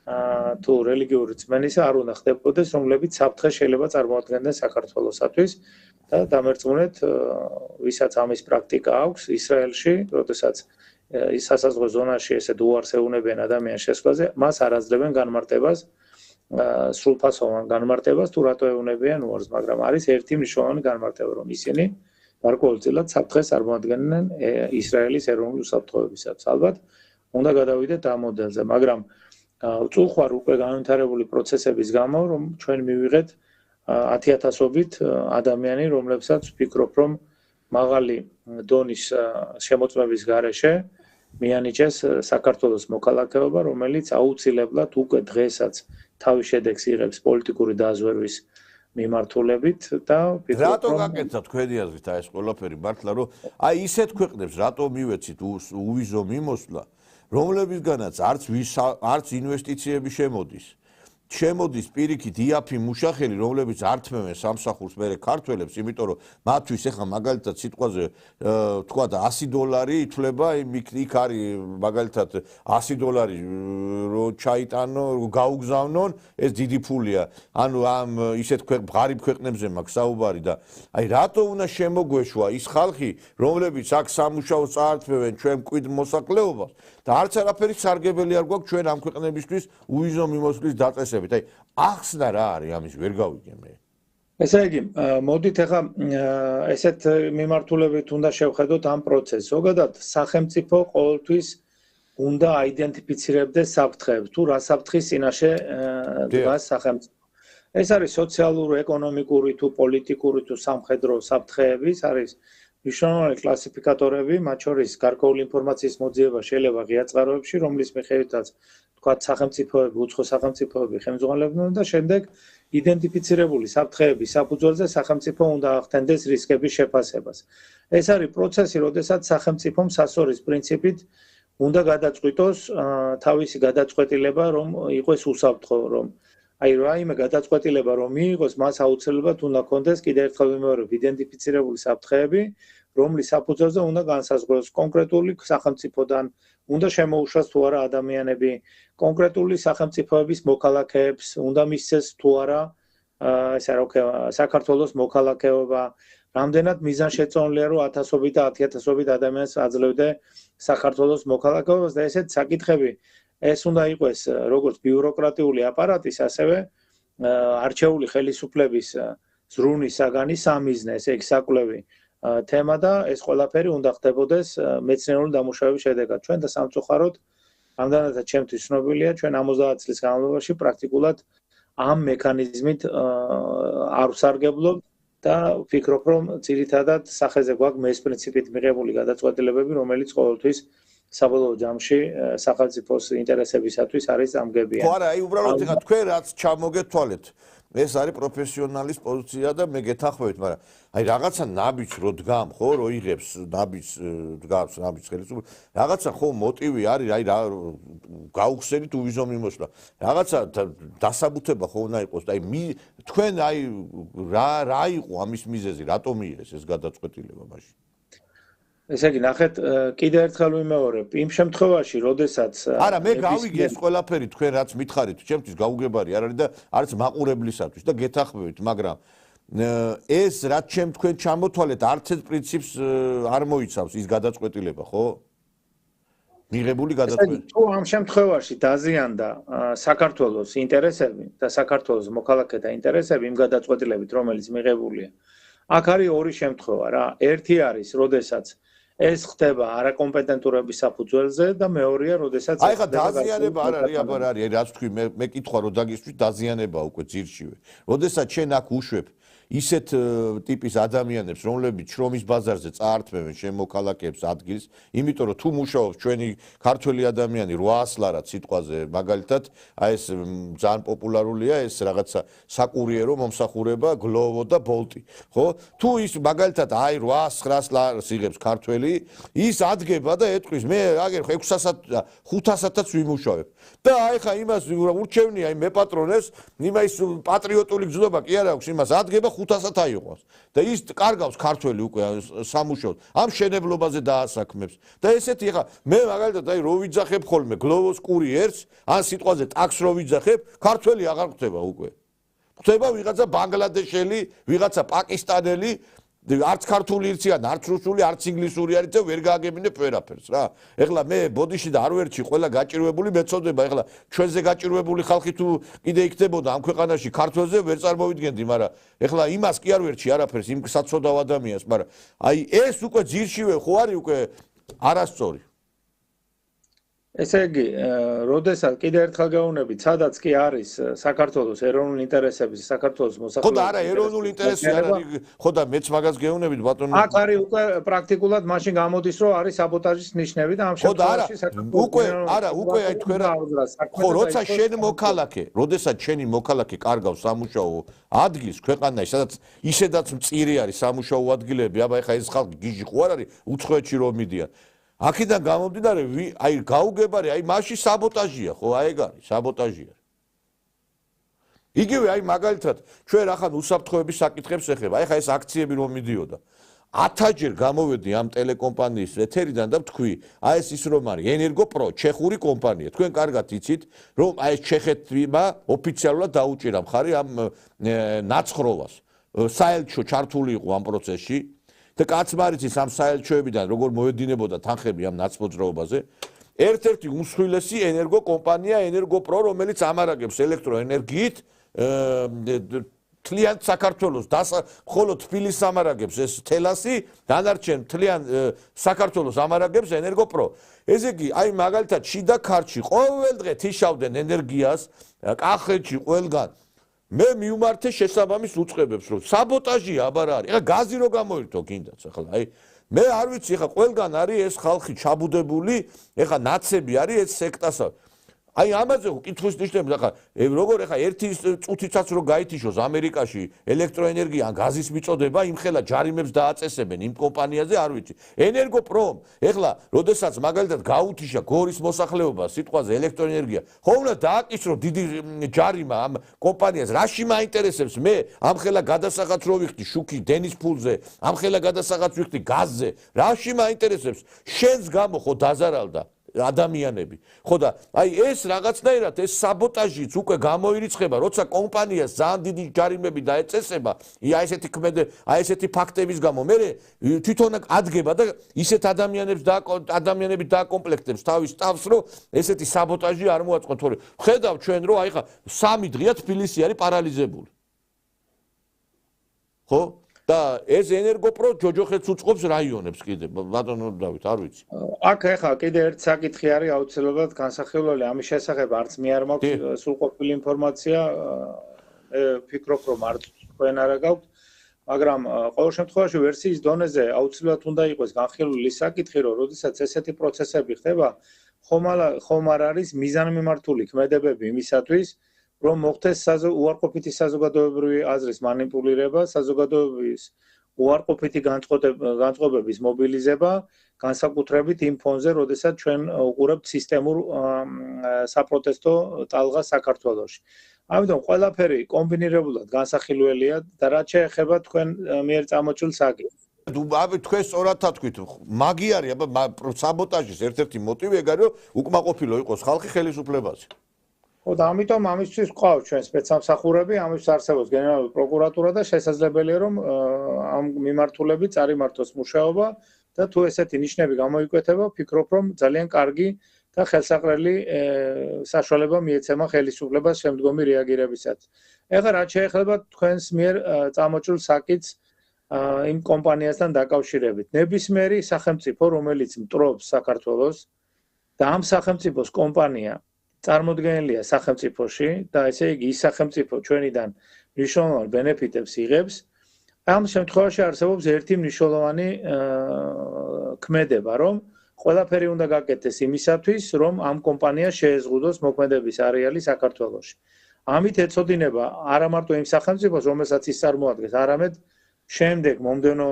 თუ რელიგიური რწმენისა არ უნდა ხდებოდეს, რომლებიც საფრთხეს შეიძლება წარმოადგენდნენ საქართველოსათვის. და დამერწმუნეთ, ვისაც ამის პრაქტიკა აქვს ისრაელში, როდესაც ის სასაზღვრო ზონაში ესეთ უარს ეუნებიან ადამიანის შესვლაზე, მას არ აძლევენ განმარტებას, სრულფასოვან განმარტებას, თუ რატო ეუნებიან უარს, მაგრამ არის ერთი მნიშვნელოვანი განმარტება, რომ ისინი გარკვეულწილად საფრთხეს წარმოადგენენ ისრაელის ეროვნულ უსაფრთხოებისას. ალბათ უნდა გადავიდეთ ამ მოდელზე, მაგრამ წუხوار უკვე განვითარებული პროცესების გამო, რომ ჩვენ მივიღეთ 10,000-ობით ადამიანი, რომლებსაც ვფიქრობ, რომ მაღალი დონის შემოწმების გარეშე მიანიჭეს საქართველოს მოქალაქეობა, რომელიც აუცილებლად უკვე დღესაც თავის შედეგს იღებს პოლიტიკური დაზვერვის მიმართულებით და ვფიქრობ, რატო გაკეთდა თქვენი აზრით ეს ყველაფერი მართლა, რომ აი ისეთ ქვეყნებს რატო მივეცით უვიზო მიმოსვლა, რომლებისგანაც არც ინვესტიციები შემოდის პირიქით იაფი მუშახელი, რომლებიც ართმევენ სამსახურს მერე ქართველებს, იმიტომ რომ მათთვის ახლა მაგალითად სიტყვაზე თქვა $100 ითვლება, იქ არის მაგალითად $100 რო ჩაიტანო, გაუგზავნონ, ეს დიდი ფულია. ანუ ამ ისეთ ღარიბ ქვეყნებზე მაქვს საუბარი და აი რატო უნდა შემოგვეშვა ის ხალხი, რომლებიც აქ სამუშაოს წაართმევენ ჩვენ მკვიდრ მოსახლეობას და არც არაფერი სარგებელი არ გვაქვს ჩვენ ამ ქვეყნებისთვის უვიზო მიმოსვლის დაწესებით. აი ახსნა რა არის ამის ვერ გავიგე მე. ესე იგი, მოდით ახლა ესეთ მიმართულებით უნდა შევხედოთ ამ პროცესს. ზოგადად სახელმწიფო ყოველთვის უნდა აიდენტიფიცირებდეს საფრთხეებს, თუ რა საფრთხის წინაშე დგას სახელმწიფო. ეს არის სოციალური, ეკონომიკური თუ პოლიტიკური თუ სამხედრო საფრთხეები, ეს არის მნიშვნელოვანი კლასიფიკატორები, მათ შორის გარკვეული ინფორმაციის მოძიება შეიძლება ღია წყაროებში, რომლის მიხედვითაც თქვათ სახელმწიფოები, უცხო სახელმწიფოები ხელმძღვანელებდნენ და შემდეგ იდენტიფიცირებული საფრთხეების საფუძველზე სახელმწიფო უნდა ახდენდეს რისკების შეფასებას. ეს არის პროცესი, როდესაც სახელმწიფომ სასწორის პრინციპით უნდა გადაწყვიტოს თავისი გადაწყვეტილება, რომ იყოს უსაფრთხო, რომ აი რაიმე გადაწყვეტილება რომ მიიღოს, მას აუცილებლად უნდა კონდეს კიდევ ერთხელ ვიმეორებ იდენტიფიცირებული საფრთხეები, რომლის საფუძველზე უნდა განსაზღვროს კონკრეტული სახელმწიფოდან უნდა შემოუშვას თუ არა ადამიანები, კონკრეტული სახელმწიფოების მოქალაქეებს უნდა მისცეს თუ არა საქართველოს მოქალაქეობა, რამდენად მიზანშეწონილია რომ 1000-ობით და 10,000-ობით ადამიანს აძლევდა საქართველოს მოქალაქეობას და ესეთ საკითხები ეს უნდა იყოს როგორც ბიუროკრატიული აპარატის, ასევე არჩეული ხელისუფლების ზრუნის საგანი სამიზნე, ესე იგი საკვლევი თემა და ეს ყველაფერი უნდა ხდებოდეს მეცნიერული დამუშავების შედეგად. ჩვენ და სამწუხაროდ ამდენადაც ჩემთვის ცნობილია, ჩვენ 50 წლის განმავლობაში პრაქტიკულად ამ მექანიზმით არ ვსარგებლობ და ვფიქრობ, რომ ძირითადად სახეზე გვაქვს მეს პრინციპით მიღებული გადაწყვეტილებები, რომელიც ყოველთვის საბოლოო ჯამში სახელმწიფოს ინტერესებისათვის არის ამგებიანი. ხო არა, აი უბრალოდ ეხა თქვენ რაც ჩამოგეთვალეთ, ეს არის პროფესიონალის პოზიცია და მე გეთანხმებით, მაგრამ აი რაღაცა ნაბიჯს რო დგამ, ხო, რო იღებს ნაბიჯს დგავს ნაბიჯს ხელისუფლება, რაღაცა ხო მოტივი არის, აი რა გაუხსენით უვიზო მიმოსვლა. რაღაცა დასაბუთება ხო უნდა იყოს და აი თქვენ აი რა იყო ამის მიზეზი, რატომ მიიღეს ეს გადაწყვეტილება მაშინ? ესე იგი, ნახეთ, კიდევ ერთხელ ვიმეორებ, იმ შემთხვევაში, როდესაც არა, მე გავიგე ეს ყველაფერი თქვენ რაც მითხარით, ჩემთვის გაუგებარი არ არის და არც მაყურებლისათვის და გეთანხმებით, მაგრამ ეს რაც თქვენ ჩამოთვალეთ, არც ეს პრინციპს არ მოიცავს ის გადაწყვეტილება, ხო? მიღებული გადაწყვეტილება. თუ ამ შემთხვევაში დაზიანდა საქართველოს ინტერესები და საქართველოს მოქალაქეთა ინტერესები იმ გადაწყვეტილებით, რომელიც მიღებულია, აქ არის ორი შემთხვევა რა. ერთი არის, როდესაც ეს ხდება არაკომპეტენტურობის საფუძველზე და მეორეა, როდესაც აი ხა დაზიანება არ არის, აბა რა არის, რაც თქვი მე კითხვა რომ დაგისვით დაზიანება უკვე ძირშივე. როდესაც შენ აქ უშვებ ისეთ ტიპის ადამიანებს, რომლებიც შრომის ბაზარზე წაართმევენ შემოქალაქეებს ადგილს, იმიტომ რომ თუ მუშაობს ჩვენი ქართველი ადამიანი 800 ლარად სიტყვაზე, მაგალითად, აი ეს ძალიან პოპულარულია ეს რაღაცა საკურიერო მომსახურება, გლოვო და ბოლტი, ხო? თუ ის მაგალითად აი 800-900 ლარს იღებს ქართველი, ის ადგება და ეტყვის, მე აგერ 600 და 500-აც ვიმუშავებ. და აი ხა იმას ურჩევნია იმ მეპატრონეს, იმას პატრიოტული გზნობა კი არ აქვს, იმას ადგება 500-ად აიყვანს და ის კარგავს ქართველი უკვე სამუშაოდ ამ შენებლობაზე დაასაქმებს და ესეთი ხა მე მაგალითად აი რო ვიძახებ ხოლმე გლოვოს კურიერს ან სიტყვაზე ტაქს რო ვიძახებ ქართველი აღარ ხდება უკვე ხდება ვიღაცა ბანგლადეშელი ვიღაცა პაკისტანელი არც ქართული ირციან, არც რუსული, არც ინგლისური არის და ვერ გააგებინებ ვერაფერს რა. ეხლა მე ბოდიში და არ ვერჩი ყველა გაჭირვებული მეწოდება. ეხლა ჩვენზე გაჭირვებული ხალხი თუ კიდე იქნებოდა ამ ქვეყანაში ქართველზე ვერ წარმოვიდგენდი, მაგრამ ეხლა იმას კი არ ვერჩი არაფერს იმ საცოდავ ადამიანს, მაგრამ აი ეს უკვე ძირშივე ხო არის უკვე არასწორი. ესე იგი, როდესაც კიდე ერთხელ გეუბნებით, სადაც კი არის საქართველოს ეროვნული ინტერესების, საქართველოს მოსახლეობის. ხო და არა, ეროვნული ინტერესი არ არის, ხო და მეც მაგას გეუბნებით ბატონო. აქ არის უკვე პრაქტიკულად მაშინ გამოდის, რომ არის საბოტაჟის ნიშნები და ამ შემთხვევაში უკვე არა, უკვე აი თქვენ ხო, როცა შენ მოქალაქე, როდესაც შენი მოქალაქე კარგავს სამუშაო ადგილს ქვეყანაში, სადაც ისედაც მწირი არის სამუშაო ადგილები, აბა ეხა ეს ხალხი გიჟი ხო არ არის, უცხოეთში რომ მიდიან. აქედან გამომდინარე, აი გაუგებარი, აი მასში საბოტაჟია, ხო, აი ეგ არის, საბოტაჟია. იგივე აი მაგალითად, ჩვენ ახლა უსაფრთხოების საკითხებს ეხება, აი ხა ეს აქციები რომ მიდიოდა. 1000-ჯერ გამოვედი ამ ტელეკომპანიის ეთერიდან და ვთქვი, აი ეს ის რომ არის ენერგოპრო, ჩეხური კომპანია. თქვენ კარგად იცით, რომ აი ეს ჩეხეთმა ოფიციალურად დაუჭირა მხარი ამ ნაცხროვას. საელჩო ჩართული იყო ამ პროცესში. და კაც მარიცის ამ საელჩოებიდან როგორ მოედინებოდა თანხები ამ ნაცმოძრაობაზე ერთ-ერთი უმსხვილესი ენერგო კომპანია ენერგოპრო რომელიც ამარაგებს ელექტროენერგიით თლიან საქართველოს მხოლოდ თბილისს ამარაგებს ეს თელასი დანარჩენ თლიან საქართველოს ამარაგებს ენერგოპრო ესე იგი აი მაგალითად შიდა ქართლში ყოველ დღე თიშავდნენ ენერგიას კახეთში ყველგან მე მიუმართე შესაბამის უწყებებს რომ საბოტაჟია აბა რა არის ეხლა გაზი რო გამოირთო კიდაც ეხლა აი მე არ ვიცი ეხლა ყველგან არის ეს ხალხი ჩაბუდებული ეხლა ნაცები არის ეს სექტასა აი ამაზე კითხვის ნიშნები ახლა როგორ ეხლა ერთი წუთიცაც რო გაითიშოს ამერიკაში ელექტროენერგია ან გაზის მიწოდება იმხელა ჯარიმებს დააწესებენ იმ კომპანიაზე არ ვიცი ენერგოპრომ ეხლა როდესაც მაგალითად გაუთიშა გორის მოსახლეობა სიტყვაზე ელექტროენერგია ხო უნდა დააკისრო დიდი ჯარიმა ამ კომპანიას რაში მაინტერესებს მე ამხელა გადასახაც რო ვიხდი შუქი დენის ფულზე ამხელა გადასახაც ვიხდი გაზზე რაში მაინტერესებს შენს გამო ხო დაზარალდა ადამიანები ხო და აი ეს რაღაცნაირად ეს საბოტაჟიც უკვე გამოირიცხება როცა კომპანიას ძალიან დიდი ჯარიმები დაეწესება აი ესეთი ქმედე აი ესეთი ფაქტების გამო მე თვითონ ადგება და ისეთ ადამიანები დააკომპლექტებს თავის თავს რომ ესეთი საბოტაჟი არ მოაწყოთ თორე ხედავ ჩვენ რომ აი ხა 3 დღეა თბილისი არის პარალიზებული ხო და ეს ენერგოპრო ჯოჯოხეთს უწყობს რაიონებს კიდე ბატონო დავით არ ვიცი აქ ახლა კიდე ერთ საკითხი არის აუცილებლად განსახილველი ამის შესახებ არც მე არ მაქვს სრულყოფილი ინფორმაცია ფიქრობ რომ არც თქვენ არა გაქვთ მაგრამ ყოველ შემთხვევაში ვერსიის დონეზე აუცილებლად უნდა იყოს განხილული საკითხი რომ როდესაც ესეთი პროცესები ხდება ხომ არ არის მიზანმიმართული ქმედებები იმისათვის რომ მოხდეს უარყოფითი საზოგადოებრივი აზრის მანიპულირება, საზოგადოების უარყოფითი განწყობების მობილიზება, განსაკუთრებით იმ ფონზე, როდესაც ჩვენ უყურებთ სისტემურ საპროტესტო ტალღას საქართველოში. ამიტომ ყველაფერი კომბინირებულად განსახილველია და რაც შეეხება თქვენ მიერ წამოჭრილ საკითხს. აბა თქვენ სწორად თქვით, მაგი არის აბა საბოტაჟის ერთ-ერთი მოტივი ეგ არის, რომ უკმაყოფილო იყოს ხალხი ხელისუფლებაზე. ხო და ამიტომ ამისთვის ყავს ჩვენ სპეცსამსახურები, ამის არსებობს გენერალური პროკურატურა და შესაძლებელია რომ ამ მიმართულებით წარიმართოს მუშაობა და თუ ესეთი ნიშნები გამოიკვეთება, ვფიქრობ რომ ძალიან კარგი და ხელსაყრელი საშუალება მიეცემა ხელისუფლებას შემდგომი რეაგირებისათვის. ეხლა რაც შეეხება თქვენს მიერ წამოჭრილ საკითხს იმ კომპანიასთან დაკავშირებით. ნებისმიერი სახელმწიფო, რომელიც მტრობს საქართველოს და ამ სახელმწიფოს კომპანია წარმოდგენილია სახელმწიფოში და ესე იგი ის სახელმწიფო ჩვენიდან მნიშვნელოვან ბენეფიტებს იღებს ამ შემთხვევაში არსებობს ერთი მნიშვნელოვანი ქმედება რომ ყველაფერი უნდა გაკეთდეს იმისათვის რომ ამ კომპანიას შეეზღუდოს მოქმედების არეალი საქართველოში ამით ეწოდინება არა მარტო იმ სახელმწიფოს რომელსაც ის წარმოადგენს არამედ შემდეგ მომდენო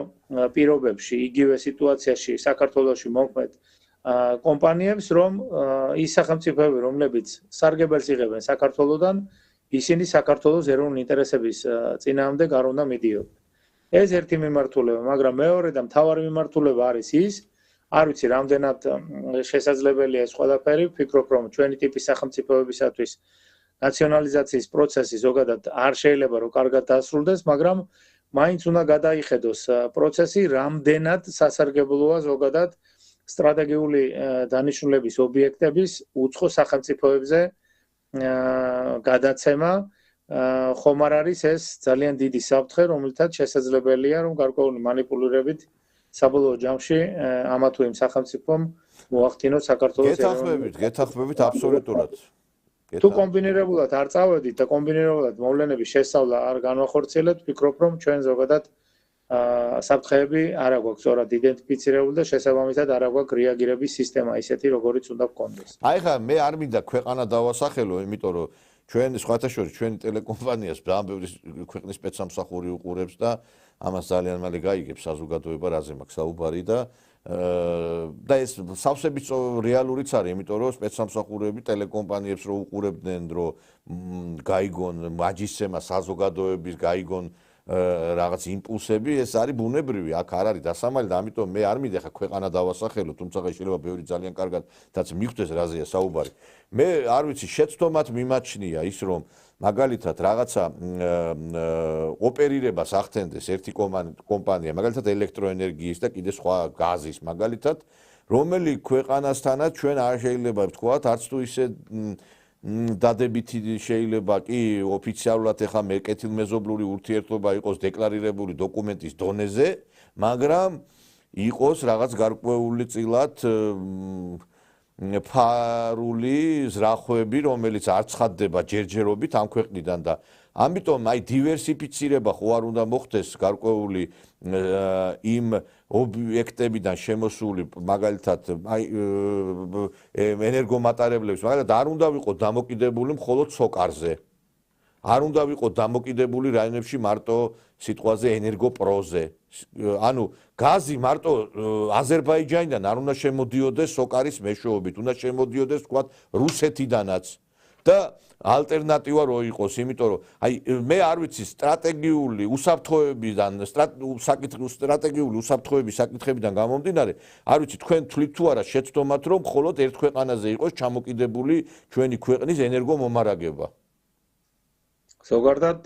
პირობებში იგივე სიტუაციაში საქართველოში მოქმედ კომპანიებს რომ ის სახელმწიფოები რომლებიც სარგებელს იღებენ საქართველოსდან ისინი საქართველოს ეროვნული ინტერესების წინააღმდეგ არ უნდა მიდიოდნენ. ეს ერთი მიმართულება, მაგრამ მეორე და მთავარი მიმართულება არის ის, არ ვიცი რამდენად შესაძლებელია ეს ყველაფერი, ვფიქრობ რომ ჩვენი ტიპის სახელმწიფოებისათვის ნაციონალიზაციის პროცესი ზოგადად არ შეიძლება რომ კარგად დასრულდეს, მაგრამ მაინც უნდა გადაიხედოს პროცესი, რამდენად სასარგებლოა ზოგადად სტრატეგიული დანიშნულების ობიექტების უცხო სახელმწიფოებზე გადაცემა, ხომ არ არის ეს ძალიან დიდი საფრთხე, რომელთაც შესაძლებელია, რომ გარკვეული მანიპულირებით საბოლოო ჯამში ამა თუ იმ სახელმწიფომ მოახდინოს საქართველოს გეთახმებით აბსოლუტურად. თუ კომბინირებულად არ წავედით და კომბინირებულად მოვლენების შესწავლა არ განვახორციელებთ, ვფიქრობ, რომ ჩვენ ზოგადად საფრთხეები არ აქვს სწორად იდენტიფიცირებული და შესაბამისად არ აქვს რეაგირების სისტემა ისეთი, როგორიც უნდა გქონდეს. აი ხა მე არ მინდა ქვეყანა დავასახელო, იმიტომ რომ ჩვენ სხვათა შორის ჩვენი ტელეკომპანიას ძალიან ბევრი ქვეყნის სპეცსამსახური უყურებს და ამას ძალიან მალე გაიგებს საზოგადოება, რაზე მაქვს საუბარი და ეს სავსებით რეალურიც არის, იმიტომ რომ სპეცსამსახურეები ტელეკომპანიებს რო უყურებდნენ, რომ გაიგონ მაჯისცემა საზოგადოების, გაიგონ რაღაც იმპულსები, ეს არის ბუნებრივი, აქ არ არის დასამალი და ამიტომ მე არ მინდა ხა ქვეყანა დავასახელო, თუმცა შეიძლება ბევრი ძალიან კარგადაც მიხვდეს რაზეა საუბარი. მე არ ვიცი, შეცდომად მიმაჩნია ის, რომ მაგალითად რაღაცა ოპერირებას ახდენდეს ერთი კომპანია, მაგალითად ელექტროენერგიის და კიდე სხვა გაზის, მაგალითად, რომელი ქვეყანასთანაც ჩვენ არ შეიძლება ვთქვათ, არც თუ ისე დადებითი შეიძლება კი ოფიციალურად ეხა მეკეთილმეზობლური ურთიერთობა იყოს დეკლარირებული დოკუმენტის დონეზე, მაგრამ იყოს რაღაც გარკვეული წილად ფარული ზრახვები, რომელიც არ ცხადდება ჯერჯერობით ამ ქვეყნიდან და ამიტომ აი დივერსიფიცირება ხო არ უნდა მოხდეს გარკვეული იმ ობიექტებიდან შემოსული მაგალითად აი ენერგომატარებლების მაგალითად არ უნდა ვიყო დამოკიდებული მხოლოდ სოკარზე არ უნდა ვიყო დამოკიდებული რაიონებში მარტო სიტყვაზე ენერგოპროზე ანუ გაზი მარტო აზერბაიჯანიდან არ უნდა შემოდიოდეს სოკარის მეშვეობით უნდა შემოდიოდეს თქვათ რუსეთიდანაც და ალტერნატივა რო იყოს, იმიტომ რომ აი მე არ ვიცი სტრატეგიული უსაფრთხოებიდან სტრატეგიული უსაფრთხოების საკითხებიდან გამომდინარე, არ ვიცი თქვენ თვლით თუ არა შეცდომათ რომ მხოლოდ ერთ ქვეყანაზე იყოს ჩამოკიდებული ჩვენი ქვეყნის ენერგომომარაგება. ზოგადად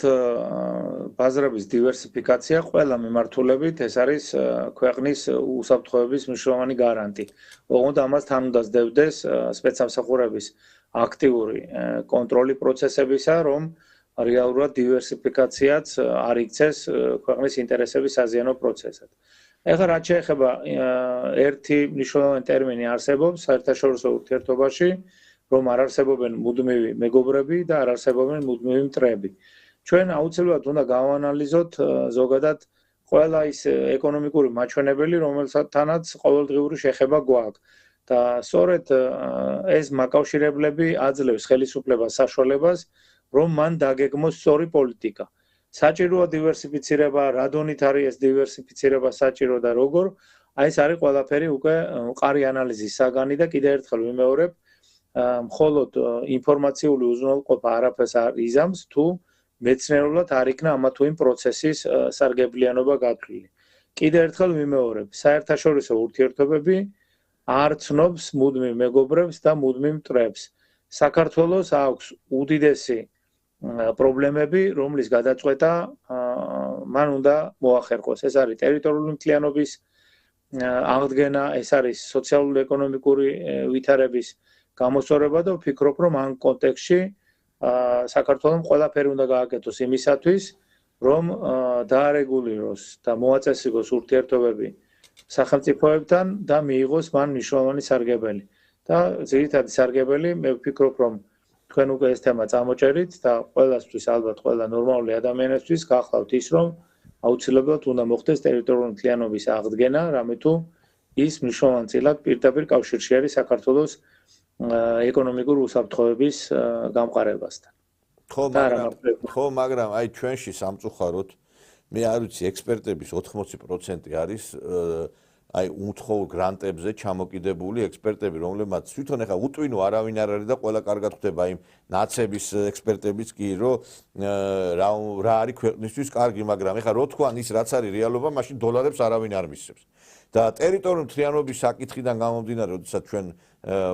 ბაზრების დივერსიფიკაცია ყველა მიმართულებით ეს არის ქვეყნის უსაფრთხოების მნიშვნელოვანი გარანტი. ოღონდ ამას თან უნდა სდევდეს სპეცსამსახურების აქტიური კონტროლი პროცესებისა, რომ რეალურად დივერსიფიკაციაც არ იქცეს ქვეყნის ინტერესების საზიანო პროცესად. ეხლა რაც შეეხება ერთი მნიშვნელოვანი ტერმინი არსებობს საერთაშორისო ურთიერთობაში, რომ არ არსებობენ მუდმივი მეგობრები და არ არსებობენ მუდმივი მტრები. ჩვენ აუცილებლად უნდა გავანალიზოთ ზოგადად ყველა ის ეკონომიკური მაჩვენებელი, რომელთანაც ყოველდღიური შეხება გვაქვს. და სწორედ ეს მაკავშირებლები აძლევს ხელისუფლებას საშუალებას, რომ მან დაგეგმოს სწორი პოლიტიკა. საჭიროა დივერსიფიცირება, რა დონით არის ეს დივერსიფიცირება საჭირო და როგორ, აი ეს არის ყველაფერი უკვე მყარი ანალიზის საგანი და კიდევ ერთხელ ვიმეორებ, მხოლოდ ინფორმაციული უზრუნველყოფა არაფერს არ იზამს, თუ მეცნიერულად არ იქნა ამა თუ იმ პროცესის სარგებლიანობა გათვლილი. კიდევ ერთხელ ვიმეორებ, საერთაშორისო ურთიერთობები არ ცნობს მუდმივ მეგობრებს და მუდმივ მტრებს. საქართველოს აქვს უდიდესი პრობლემები, რომლის გადაწყვეტა მან უნდა მოახერხოს. ეს არის ტერიტორიული მთლიანობის აღდგენა, ეს არის სოციალურ-ეკონომიკური ვითარების გამოსწორება და ვფიქრობ, რომ ამ კონტექსტში საქართველოს ყველაფერი უნდა გააკეთოს იმისათვის, რომ დაარეგულიროს და მოაწესრიგოს ურთიერთობები სახელმწიფოებთან და მიიღოს მან მნიშვნელოვანი სარგებელი. და ძირითადი სარგებელი, მე ვფიქრობ, რომ თქვენ უკვე ეს თემა წამოჭერით და ყველასთვის ალბათ ყველა ნორმალური ადამიანისთვის გახლავთ ის, რომ აუცილებლად უნდა მოხდეს ტერიტორიული მთლიანობის აღდგენა, რამე თუ ის მნიშვნელოვანწილად პირდაპირ კავშირში არის საქართველოს ეკონომიკური უსაფრთხოების გამყარებასთან. ხო, მაგრამ აი ჩვენში სამწუხაროდ მე არ ვიცი ექსპერტების 80% არის აი უთხოვ გრანტებზე ჩამოკიდებული ექსპერტები, რომლებმაც თვითონ ეხა უტვინო არავინ არ არის და ყველა კარგად ხვდება იმ ნაცების ექსპერტებიც კი, რომ რა არის ქვეყნისთვის კარგი, მაგრამ ეხა რო თქვან ის რაც არის რეალობა, მაშინ დოლარებს არავინ არ მისცემს. და ტერიტორიული მთლიანობის საკითხიდან გამომდინარე, როდესაც ჩვენ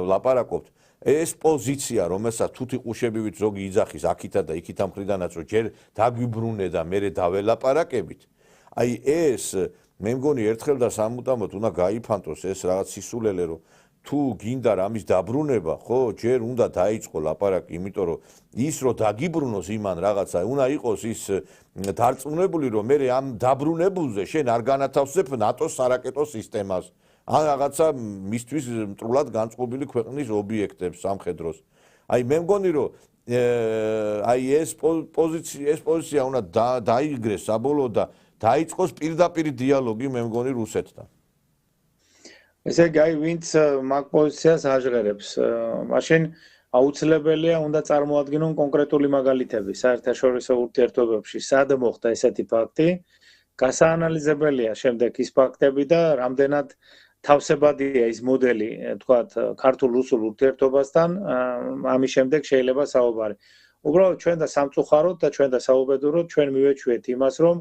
ლაპარაკობთ, ეს პოზიცია, რომელსაც თუთი ყუშებივით ზოგი იძახის აქითა და იქითა მხრიდანაც, რომ ჯერ დაგვიბრუნე და მერე დაველაპარაკებით, აი ეს მე მგონი ერთხელ და სამუდამოდ უნდა გაიფანტოს ეს რაღაც სისულელე რომ თუ გინდა რამის დაბრუნება, ხო, ჯერ უნდა დაიწყო ლაპარაკი, იმიტომ რომ ის რომ დაგიბრუნოს იმან რაღაცა, უნდა იყოს ის დარწმუნებული, რომ მე ამ დაბრუნებულზე შენ არ განათავსებ ნატოს სარაკეტო სისტემას, ან რაღაცა მისთვის მტრულად განწყობილი ქვეყნის ობიექტებს სამხედროს. აი მე მგონი რომ აი ეს პოზიცია უნდა დაიგრეს საბოლოოდ და დაიწყოს პირდაპირ დიალოგი მე მგონი რუსეთთან. ესე იგი აი ვინც მაგ პოზიციას აჟღერებს, მაშინ აუცილებელია უნდა წარმოადგინონ კონკრეტული მაგალითები საერთაშორისო ურთიერთობებში, სად მოხდა ესეთი ფაქტი, გასაანალიზებელია შემდეგ ის ფაქტები და რამდენად თავსებადია ის მოდელი, თქვათ, ქართულ-რუსულ ურთიერთობასთან, ამის შემდეგ შეიძლება საუბარი. უბრალოდ ჩვენ და სამწუხაროდ და ჩვენ და საუბედუროდ ჩვენ მივეჩვიეთ იმას, რომ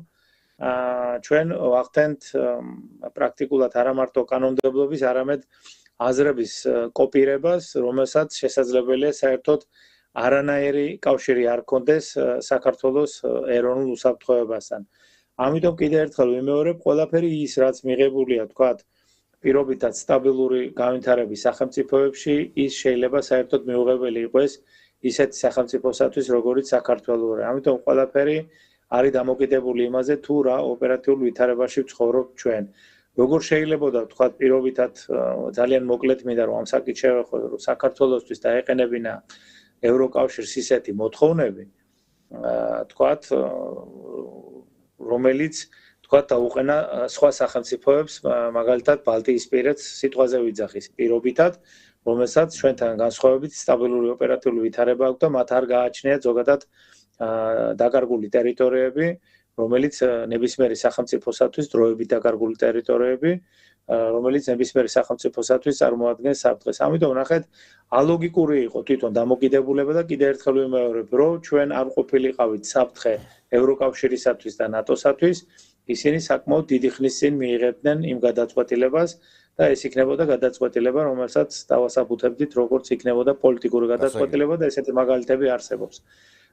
ჩვენ ვახდენთ პრაქტიკულად არა მარტო კანონმდებლობის, არამედ აზრების კოპირებას, რომელსაც შესაძლებელია საერთოდ არანაირი კავშირი არ ჰქონდეს საქართველოს ეროვნულ უსაფრთხოებასთან. ამიტომ კიდევ ერთხელ ვიმეორებ, ყველაფერი ის, რაც მიღებულია, თქვათ, პირობითად სტაბილური განვითარების სახელმწიფოებში, ის შეიძლება საერთოდ მიუღებელი იყოს ისეთ სახელმწიფოსათვის, როგორიც საქართველოა. ამიტომ ყველაფერი არის დამოკიდებული იმაზე, თუ რა ოპერატიულ ვითარებაში ვცხოვრობთ ჩვენ. როგორ შეიძლება ვთქვათ, პირობითად ძალიან მოკლედ მინდა რომ ამ საკითხს შევეხო, რომ საქართველოსთვის დაეყენებინა ევროკავშირის ისეთი მოთხოვნები, ვთქვათ, რომელიც თქვათ დაუყენა სხვა სახელმწიფოებს, მაგალითად ბალტიისპირეთს სიტყვაზე ვიძახის პირობითად, რომელსაც ჩვენთან განსხვავებით სტაბილური ოპერატიული ვითარება აქვს და მათ არ გააჩნიათ ზოგადად დაკარგული ტერიტორიები, რომელიც ნებისმიერი სახელმწიფოსათვის დროებით დაკარგული ტერიტორიები, რომელიც ნებისმიერი სახელმწიფოსათვის წარმოადგენს საფრთხეს. ამიტომ ნახეთ, ალოგიკური იყო თვითონ დამოკიდებულება და კიდევ ერთხელ ვიმეორებ, რომ ჩვენ არ ყოფილიყავით საფრთხე ევროკავშირისათვის და ნატოსათვის, ისინი საკმაოდ დიდი ხნის წინ მიიღებდნენ იმ გადაწყვეტილებას და ეს იქნებოდა გადაწყვეტილება, რომელსაც დავასაბუთებდით, როგორც იქნებოდა პოლიტიკური გადაწყვეტილება და ესეთი მაგალითები არსებობს.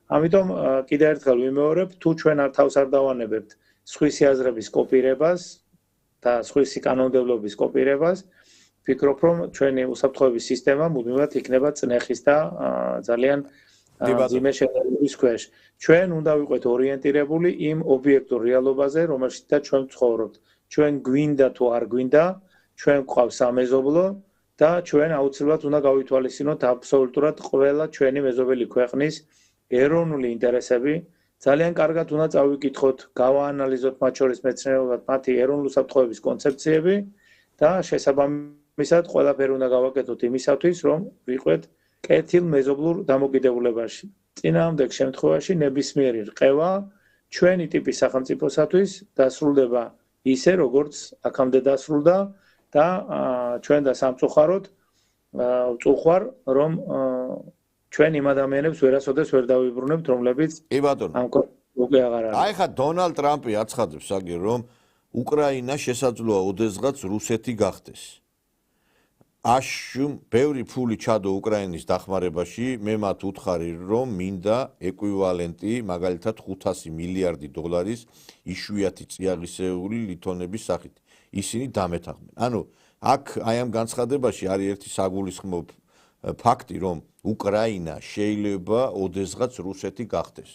ამიტომ კიდევ ერთხელ ვიმეორებ, თუ ჩვენ თავს არ დავანებებთ სხვისი აზრების კოპირებას და სხვისი კანონმდებლობის კოპირებას, ვფიქრობ, რომ ჩვენი უსაფრთხოების სისტემა მუდმივად იქნება წნეხის და ძალიან მძიმე შეფასების ქვეშ. ჩვენ უნდა ვიყოთ ორიენტირებული იმ ობიექტურ რეალობაზე, რომელშიც ჩვენ ვცხოვრობთ. ჩვენ გვინდა თუ არ გვინდა, ჩვენ გვყავს სამეზობლო და ჩვენ აუცილებლად უნდა გავითვალისწინოთ აბსოლუტურად ყველა ჩვენი მეზობელი ქვეყნის ეროვნული ინტერესები. ძალიან კარგად უნდა წავიკითხოთ, გავაანალიზოთ მათ შორის მეცნიერულად მათი ეროვნული უსაფრთხოების კონცეფციები და შესაბამისად ყველაფერი უნდა გავაკეთოთ იმისათვის, რომ ვიყვეთ კეთილ მეზობლურ დამოკიდებულებაში. წინააღმდეგ შემთხვევაში ნებისმიერი რყევა ჩვენი ტიპის სახელმწიფოსათვის დასრულდება ისე, როგორც აქამდე დასრულდა და ჩვენ და სამწუხაროდ ვწუხარ, რომ ჩვენ იმ ადამიანებს ვერასოდეს ვერ დავიბრუნებთ, რომლებიც კი ბატონო. ამ უკვე აღარ არის. აი ხა დონალდ ტრამპი აცხადებს აგი, რომ უკრაინა შესაძლოა ოდესღაც რუსეთი გახდეს. აშშ ბევრი ფული ჩადო უკრაინის დახმარებაში, მე მათ უთხარი, რომ მინდა ეკვივალენტი, მაგალითად 500 მილიარდი დოლარის იშვიათი წიაღისეული ლითონების სახით. ისინი დამეთანხმენ. ანუ აქ აი ამ განცხადებაში არის ერთი საგულისხმო ფაქტი, რომ უკრაინა შეიძლება ოდესღაც რუსეთი გახდეს.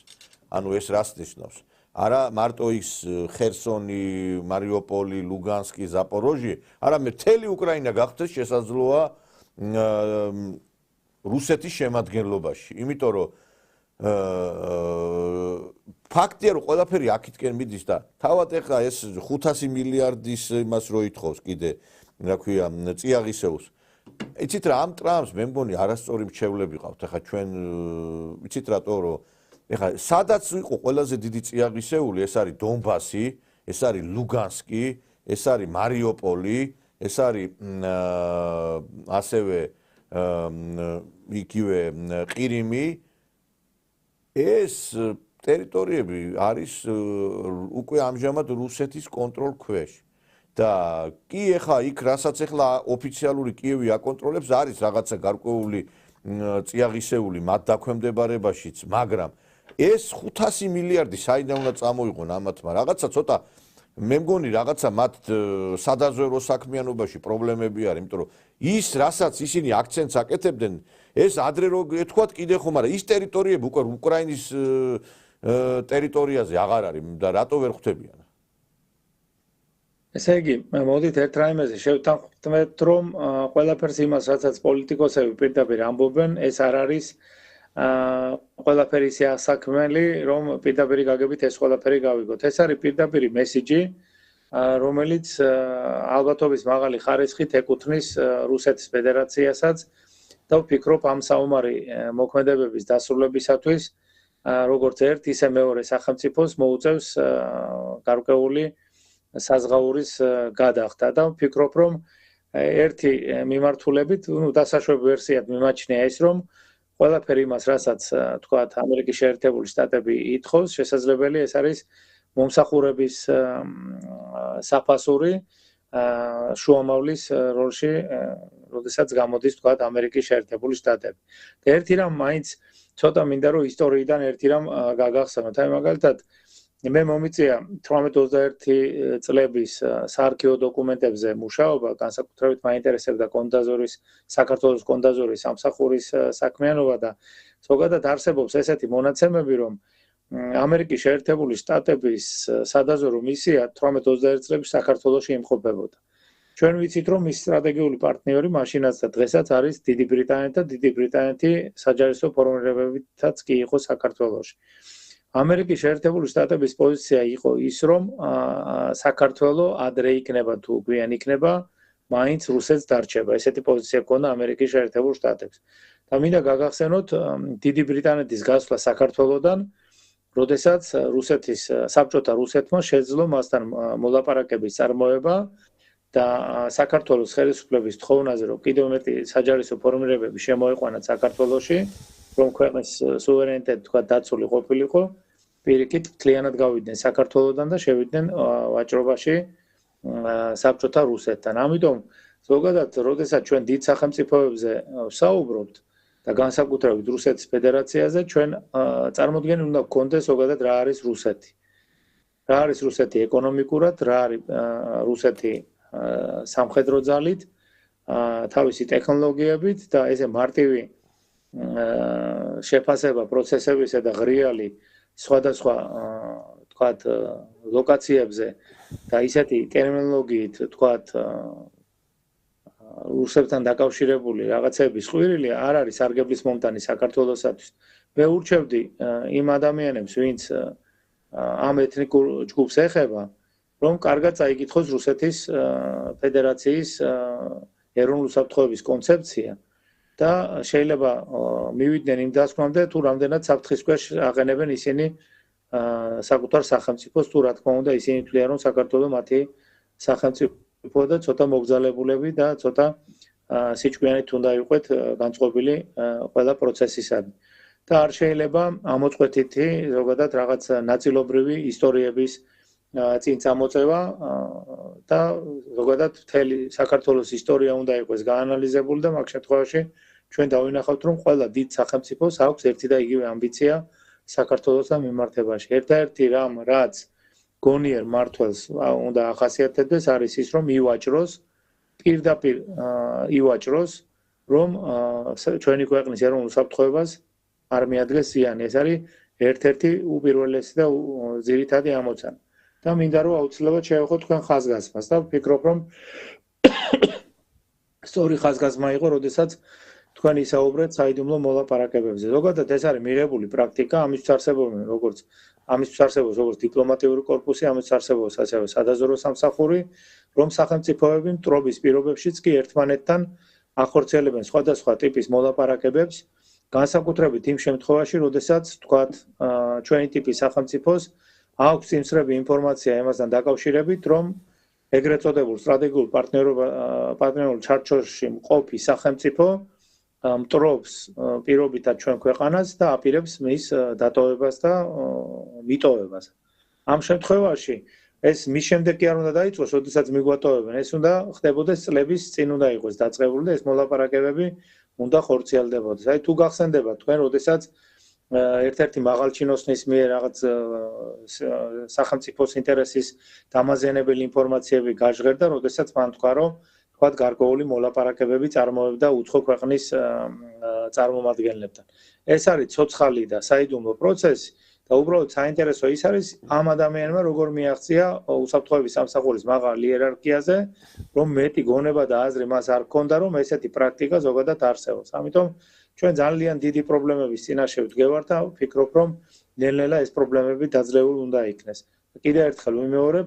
ანუ ეს რას ნიშნავს? არა მარტო ის ხერსონი, მარიუპოლი, ლუგანსკი, ზაპოროჟიე, არამედ მთელი უკრაინა გახდეს შესაძლოა რუსეთის შემადგენლობაში. იმიტომ რომ ფაქტია, რომ ყველაფერი აქეთკენ მიდის და თავად ეხლა ეს 500 მილიარდის იმას რო ითხოვს კიდე, რა ქვია, წიაღისეულს. იცით რა, ამ ტრამპს მე მგონი არასწორი მრჩევლები ყავთ. ეხლა ჩვენ იცით რატო რომ ეხლა სადაც იყო ყველაზე დიდი წიაღისეული, ეს არის დონბასი, ეს არის ლუგანსკი, ეს არის მარიუპოლი, ეს არის ასევე იგივე ყირიმი. ეს ტერიტორიები არის უკვე ამჟამად რუსეთის კონტროლ ქვეშ. და კი ეხა იქ რასაც ეხლა ოფიციალური კიევი აკონტროლებს, არის რაღაცა გარკვეული წიაღისეული მათ დაქვემდებარებაშიც, მაგრამ ეს 500 მილიარდი საიდან უნდა წამოიღონ ამათმა? რაღაცა ცოტა მე მგონი რაღაცა მათ სადაზვერო საქმიანობაში პრობლემები არის, იმიტომ რომ ის რასაც ისინი აქცენტს აკეთებდნენ, ეს ადრე რო ეთქვათ კიდე ხომ, მაგრამ ის ტერიტორიები უკვე უკრაინის ტერიტორიაზე აღარ არის და რატო ვერ ხვდებიან? ესე იგი, მოდით ერთ რაიმეზე შევთანხმდეთ, რომ ყველაფერს იმას, რასაც პოლიტიკოსები პირდაპირ ამბობენ, ეს არ არის ყველაფერი ისე ასაქმელი, რომ პირდაპირ გაგებით ეს ყველაფერი გავიგოთ. ეს არის პირდაპირი მესიჯი, რომელიც ალბათობის მაღალი ხარისხით ეკუთვნის რუსეთის ფედერაციასაც და ვფიქრობ ამ საომარი მოქმედებების დასრულებისათვის როგორც ერთ, ისე მეორე სახელმწიფოს მოუწევს გარკვეული საზღაურის გადახდა და ვფიქრობ, რომ ერთი მიმართულებით, დასაშვები ვერსიად მიმაჩნია ეს, რომ ყველაფერი იმას, რასაც თქვათ ამერიკის შეერთებული შტატები ითხოვს, შესაძლებელი ეს არის მომსახურების საფასური შუამავლის როლში, როდესაც გამოდის თქვათ ამერიკის შეერთებული შტატები. და ერთი რამ მაინც ცოტა მინდა რომ ისტორიიდან ერთი რამ გაგახსენოთ. აი მაგალითად მე მომიწია 18-21 წლების საარქივო დოკუმენტებზე მუშაობა, განსაკუთრებით მაინტერესებდა საქართველოს კონდაზორის სამსახურის საქმიანობა და ზოგადად არსებობს ესეთი მონაცემები, რომ ამერიკის შეერთებული შტატების სადაზვერო მისია 18-21 წლების საქართველოში იმყოფებოდა. ჩვენ ვიცით, რომ ის სტრატეგიული პარტნიორი მაშინაც და დღესაც არის დიდი ბრიტანეთი და დიდი ბრიტანეთი საჯარისო ფორმირებებითაც კი იყო საქართველოში. ამერიკის შეერთებული შტატების პოზიცია იყო ის, რომ საქართველო ადრე იქნება თუ გვიან იქნება, მაინც რუსეთს დარჩება. ესეთი პოზიცია ჰქონდა ამერიკის შეერთებულ შტატებს. და მინდა გაგახსენოთ დიდი ბრიტანეთის გასვლა საქართველოდან, როდესაც საბჭოთა რუსეთმა შეძლო მასთან მოლაპარაკების წარმოება და საქართველოს ხელისუფლების თხოვნაზე, რომ კიდევ მეტი საჯარისო ფორმირებები შემოეყვანათ საქართველოში, რომ ქვეყნის სუვერენიტეტი თქვა დაცული ყოფილიყო, პირიქით მთლიანად გავიდნენ საქართველოდან და შევიდნენ ვაჭრობაში საბჭოთა რუსეთთან. ამიტომ ზოგადად, როდესაც ჩვენ დიდ სახელმწიფოებზე ვსაუბრობთ და განსაკუთრებით რუსეთის ფედერაციაზე, ჩვენ წარმოდგენილი უნდა გქონდეს ზოგადად რა არის რუსეთი. რა არის რუსეთი ეკონომიკურად, რა არის რუსეთი სამხედრო ძალით, თავისი ტექნოლოგიებით და ესე მარტივი შეფასება პროცესებისა და ღრიალი სხვადასხვა თქვათ ლოკაციებზე და ისეთი ტერმინოლოგიით თქვათ რუსებთან დაკავშირებული რაღაცების ყვირილი არ არის სარგებლის მომტანი საქართველოსათვის. მე ურჩევდი იმ ადამიანებს, ვინც ამ ეთნიკურ ჯგუფს ეხება, რომ კარგად წაიკითხოს რუსეთის ფედერაციის ეროვნული უსაფრთხოების კონცეფცია და შეიძლება მივიდნენ იმ დასკვნამდე, თუ რამდენად საფრთხის ქვეშ აყენებენ ისინი საკუთარ სახელმწიფოს, თუ რა თქმა უნდა ისინი თვლიან, რომ საქართველო მათი სახელმწიფო და ცოტა მოგზალებულები და ცოტა სიჭკვიანით უნდა იყვეთ განწყობილი ყველა პროცესისადმი. და არ შეიძლება ამოწყვეტითი ზოგადად რაღაც ნაწილობრივი ისტორიების წინ წამოწევა და ზოგადად მთელი საქართველოს ისტორია უნდა იყოს გაანალიზებული და მაგ შემთხვევაში ჩვენ დავინახავთ, რომ ყველა დიდ სახელმწიფოს აქვს ერთი და იგივე ამბიცია საქართველოსთან მიმართებაში. ერთ-ერთი რამ, რაც გონიერ მმართველს უნდა ახასიათებდეს, არის ის, რომ ივაჭროს, პირდაპირ ივაჭროს, რომ ჩვენი ქვეყნის ეროვნულ უსაფრთხოებას არ მიადგეს ზიანი. ეს არის ერთ-ერთი უპირველესი და ძირითადი ამოცანა. და მინდა რომ აუცილებლად შევეხო თქვენ ხაზგასმას და ვფიქრობ, რომ სწორი ხაზგასმა იყო, როდესაც თქვენ ისაუბრეთ საიდუმლო მოლაპარაკებებზე. ზოგადად ეს არის მიღებული პრაქტიკა, ამის არსებობენ როგორც დიპლომატიური კორპუსი, ამის არსებობს ასევე სადაზვერო სამსახური, რომ სახელმწიფოები მტრობის პირობებშიც კი ერთმანეთთან ახორციელებენ სხვადასხვა ტიპის მოლაპარაკებებს, განსაკუთრებით იმ შემთხვევაში, როდესაც თქვათ ჩვენი ტიპის სახელმწიფოს აქვს სიმსრები ინფორმაცია იმასთან დაკავშირებით, რომ ეგრეთ წოდებულ სტრატეგიულ პარტნიორულ ჩარჩოში მყოფი სახელმწიფო მტრობს პირობითად ჩვენ ქვეყანას და აპირებს მის დატოვებას და მიტოვებას. ამ შემთხვევაში ეს მის შემდეგ კი არ უნდა დაიწყოს, როდესაც მიგვატოვებენ, ეს უნდა ხდებოდეს წლების წინ უნდა იყოს დაწყებული და ეს მოლაპარაკებები უნდა ხორციელდებოდეს. აი თუ გახსენდება თქვენ, როდესაც ერთ-ერთი მაღალჩინოსნის მიერ რაღაც სახელმწიფოს ინტერესის დამაზიანებელი ინფორმაციები გაჟღერდა, როდესაც მან თქვა, რომ თქვათ გარკვეული მოლაპარაკებები წარმოებდა უცხო ქვეყნის წარმომადგენლებთან. ეს არის ცოცხალი და საიდუმლო პროცესი და უბრალოდ საინტერესო ის არის ამ ადამიანმა როგორ მიაღწია უსაფრთხოების სამსახურის მაღალ იერარქიაზე, რომ მეტი გონება და აზრი მას არ ჰქონდა, რომ ესეთი პრაქტიკა ზოგადად არსებობს. ამიტომ ჩვენ ძალიან დიდი პრობლემების წინაშე ვდგევართ და ვფიქრობ, რომ ნელ-ნელა ეს პრობლემები დაძლეული უნდა იქნეს. კიდევ ერთხელ ვიმეორებ,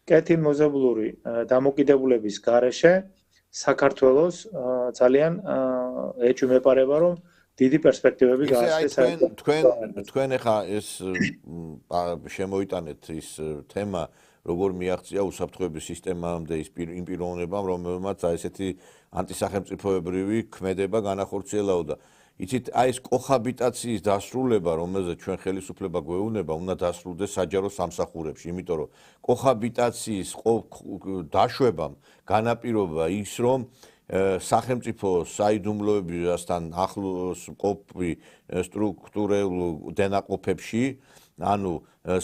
კეთილმოზებლური დამოკიდებულების გარეშე საქართველოს ძალიან ეჭვმეპარება, რომ დიდი პერსპექტივები გააჩნდეს. თქვენ ახლა ეს შემოიტანეთ ის თემა, როგორ მიაღწია უსაფრთხოების სისტემამდე იმ პიროვნებამ, რომელმაც ესეთი ანტისახელმწიფოებრივი ქმედება განახორციელაოდა. იცით, აი ეს კოჰაბიტაციის დასრულება, რომელზეც ჩვენ ხელისუფლება გვეუბნება, უნდა დასრულდეს საჯარო სამსახურებში, იმიტომ რომ კოჰაბიტაციის დაშვებამ განაპირობა ის, რომ სახელმწიფო საიდუმლოებასთან ახლოს მყოფი სტრუქტურულ დენაყოფებში, ანუ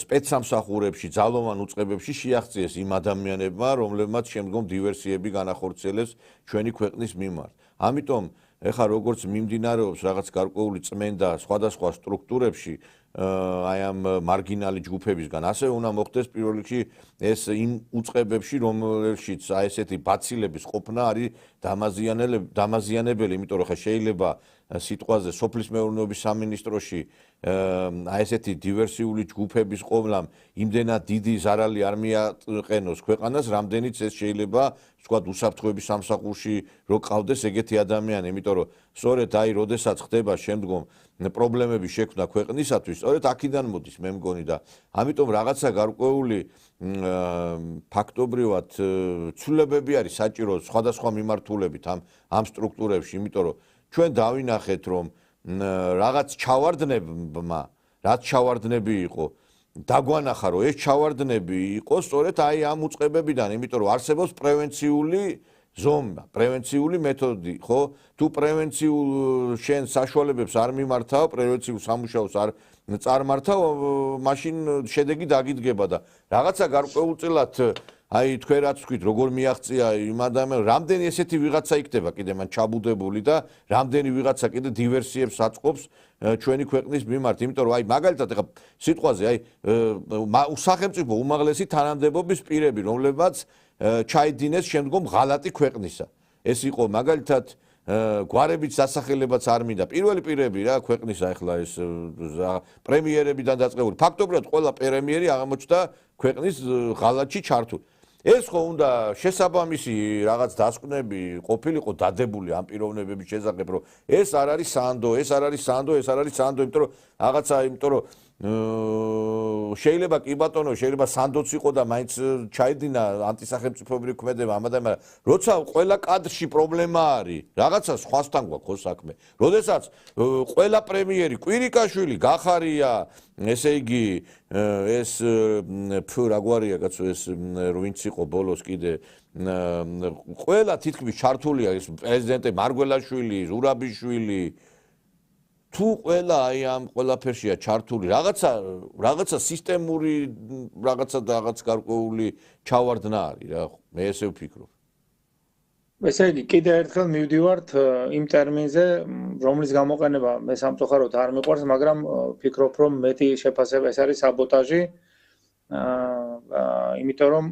სპეცსამსახურებში, ძალოვან უწყებებში შეაღწიეს იმ ადამიანებმა, რომლებმაც შემდგომ დივერსიები განახორციელეს ჩვენი ქვეყნის მიმართ. ამიტომ ეხლა როგორც მიმდინარეობს რაღაც გარკვეული წმენდა სხვადასხვა სტრუქტურებში, აი ამ მარგინალი ჯგუფებისგან, ასევე უნდა მოხდეს პირველ რიგში ეს იმ უწყებებში, რომელშიც აი ესეთი ბაცილების ყოფნა არის დამაზიანებელი, იმიტომ რომ ხა შეიძლება სიტყვაზე სოფლის მეურნეობის სამინისტროში აი ესეთი დივერსიული ჯგუფების ყოფნამ იმდენად დიდი ზარალი არ მიაყენოს ქვეყანას, რამდენიც ეს შეიძლება ვთქვათ უსაფრთხოების სამსახურში რო ყავდეს ეგეთი ადამიანი, იმიტომ რომ სწორედ აი როდესაც ხდება შემდგომ პრობლემების შექმნა ქვეყნისათვის, სწორედ აქედან მოდის მე მგონი და ამიტომ რაღაცა გარკვეული ფაქტობრივად ცვლილებები არის საჭირო სხვადასხვა მიმართულებით ამ სტრუქტურებში, იმიტომ რომ ჩვენ დავინახეთ, რომ რაღაც ჩავარდნებმა, რაც ჩავარდნები იყო, დაგვანახა, რომ ეს ჩავარდნები იყო სწორედ აი ამ უწყებებიდან, იმიტომ რომ არსებობს პრევენციული ზომა, პრევენციული მეთოდი, ხო? თუ პრევენციულ შენ საშუალებებს არ მიმართავ, პრევენციულ სამუშაოს არ წარმართავ, მაშინ შედეგი დაგიდგება და რაღაცა გარკვეულწილად აი თქვენ რაც თქვით, როგორ მიაღწია იმ ადამიანს, რამდენი ესეთი ვიღაცა იქნება კიდე მან ჩაბუდებული და რამდენი ვიღაცა კიდე დივერსიებს აწყობს ჩვენი ქვეყნის მიმართ, იმიტომ რომ აი მაგალითად ეხა სიტყვაზე აი სახელმწიფო უმაღლესი თანამდებობის პირები, რომლებმაც ჩაიდინეს შემდგომ ღალატი ქვეყნისა. ეს იყო მაგალითად გვარებით სასახელებაც არ მინდა. პირველი პირები რა ქვეყნისა ახლა ეს პრემიერებიდან დაწყებული. ფაქტობრივად ყველა პრემიერი აღმოჩნდა ქვეყნის ღალატში ჩართული. ეს ხო უნდა შესაბამისი რაღაც დასკვნები ყოფილიყო დადებული ამ პიროვნებების შესახებ, რომ ეს არ არის სანდო, ეს არ არის სანდო, ეს არ არის სანდო, იმიტომ რომ რაღაცა, იმიტომ რომ შეიძლება კი ბატონო, შეიძლება სანდოც იყო და მაინც ჩაიდინა ანტისახელმწიფოებრივი ქმედება ამ ადამიანს, როცა ყველა კადრში პრობლემა არის, რაღაცა სხვასთან გვაქვს ხო საქმე. როდესაც ყველა პრემიერი კვირიკაშვილი გახარია, ესე იგი ეს რა გვარია კაცო ეს ვინც იყო ბოლოს კიდე ყველა თითქმის ჩართულია ეს პრეზიდენტი მარგველაშვილი, ზურაბიშვილი თუ ყველა აი ამ ყველაფერშია ჩართული რაღაცა სისტემური რაღაცა და რაღაც გარკვეული ჩავარდნა არის რა მე ესე ვფიქრობ. ესე იგი კიდევ ერთხელ მივდივართ იმ ტერმინზე, რომლის გამოყენება მე სამწუხაროდ არ მიყვარს, მაგრამ ვფიქრობ, რომ მეტი შეფასება ეს არის საბოტაჟი, იმიტომ რომ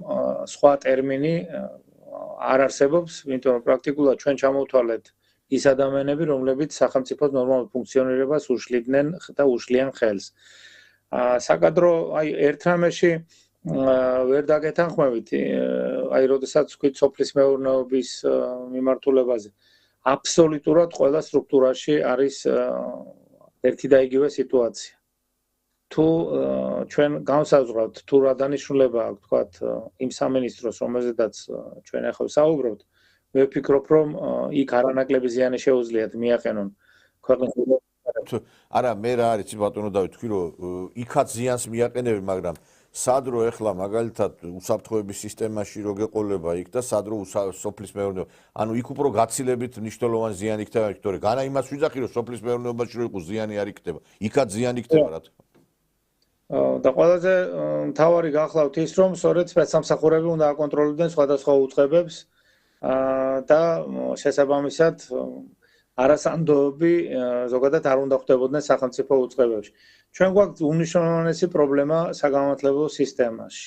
სხვა ტერმინი არ არსებობს, იმიტომ რომ პრაქტიკულად ჩვენ ჩამოვთვალეთ ის ადამიანები, რომლებიც სახელმწიფოს ნორმალურ ფუნქციონირებას უშლიდნენ და უშლიან ხელს. საკადრო აი ერთ რამეში ვერ დაგეთანხმებით, აი როდესაც ვქვით სოფლის მეურნეობის მიმართულებაზე. აბსოლუტურად ყველა სტრუქტურაში არის ერთი და იგივე სიტუაცია. თუ ჩვენ განსაზღვრავთ თუ რა დანიშნულება აქვს თქვათ იმ სამინისტროს, რომელზედაც ჩვენ ახლა ვსაუბრობთ, მე ვფიქრობ, რომ იქ არანაკლები ზიანი შეუძლიათ მიაყენონ ქვეყნის. არა, მე რა არის ბატონო დავით, თქვი რომ იქაც ზიანს მიაყენებენ, მაგრამ სად რო ეხლა მაგალითად უსაფრთხოების სისტემაში რო გეყოლება იქ და სად რო სოფლის მეურნეობა ანუ იქ უფრო გაცილებით მნიშვნელოვანი ზიანი იქნება თორე განა იმას ვიძახი რომ სოფლის მეურნეობაში რო იყოს ზიანი არ იქნება იქაც ზიანი იქნება რა თქმა უნდა და ყველაზე მთავარი გახლავთ ის რომ სწორედ სპეცსამსახურები უნდა აკონტროლებდნენ სხვადასხვა უწყებებს და შესაბამისად არასანდოები ზოგადად არ უნდა ხვდებოდნენ სახელმწიფო უწყებებში. ჩვენ გვაქვს უმნიშვნელოვანესი პრობლემა საგანმანათლებლო სისტემაში.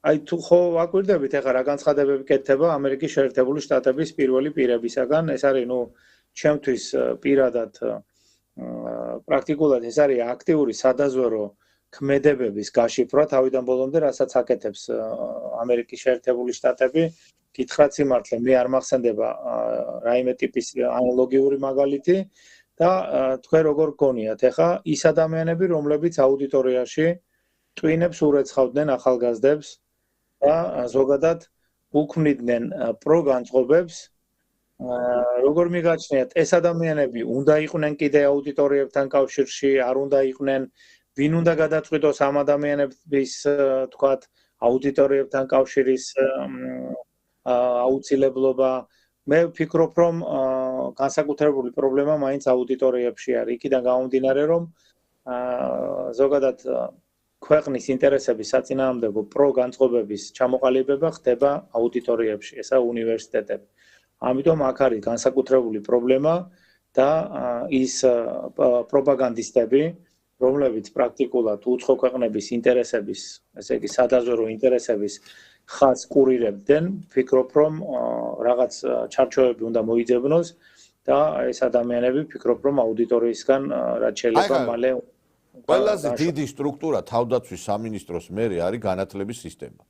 აი თუ ხო აკვირდებით ახლა რა განცხადებები კეთდება ამერიკის შეერთებული შტატების პირველი პირებისაგან, ეს არის ჩემთვის პირადად პრაქტიკულად ეს არის აქტიური სადაზვერო ქმედებების გაშიფრვა თავიდან ბოლომდე, რასაც აკეთებს ამერიკის შეერთებული შტატები. გითხრათ სიმართლე, მე არ მახსენდება რაიმე ტიპის ანალოგიური მაგალითი და თქვენ როგორ გქონიათ ახლა ის ადამიანები, რომლებიც აუდიტორიაში ტვინებს ურეცხავდნენ ახალგაზრდებს და ზოგადად უქმნიდნენ პროგანწყობებს როგორ მიგაჩნიათ ეს ადამიანები უნდა იყვნენ კიდე აუდიტორიებთან კავშირში, არ უნდა იყვნენ, ვინ უნდა გადაწყვიტოს ამ ადამიანების თქვათ აუდიტორიებთან კავშირის აუცილებლობა. მე ვფიქრობ, რომ განსაკუთრებული პრობლემა მაინც აუდიტორიებში არის. იქიდან გამომდინარე, რომ ზოგადად ქვეყნის ინტერესების საწინააღმდეგო პროგანწყობების ჩამოყალიბება ხდება აუდიტორიებში, ესა უნივერსიტეტები. ამიტომ აქ არის განსაკუთრებული პრობლემა და ის პროპაგანდისტები, რომლებიც პრაქტიკულად უცხო ქვეყნების ინტერესების, ესე იგი სადაზვერო ინტერესების ხაზს კურირებდნენ, ვფიქრობ, რომ რაღაც ჩარჩოები უნდა მოიძებნოს და ეს ადამიანები ვფიქრობ, რომ აუდიტორიისგან რაც შეიძლება მალე ყველაზე დიდი სტრუქტურა თავდაცვის სამინისტროს მერე არის განათლების სისტემა.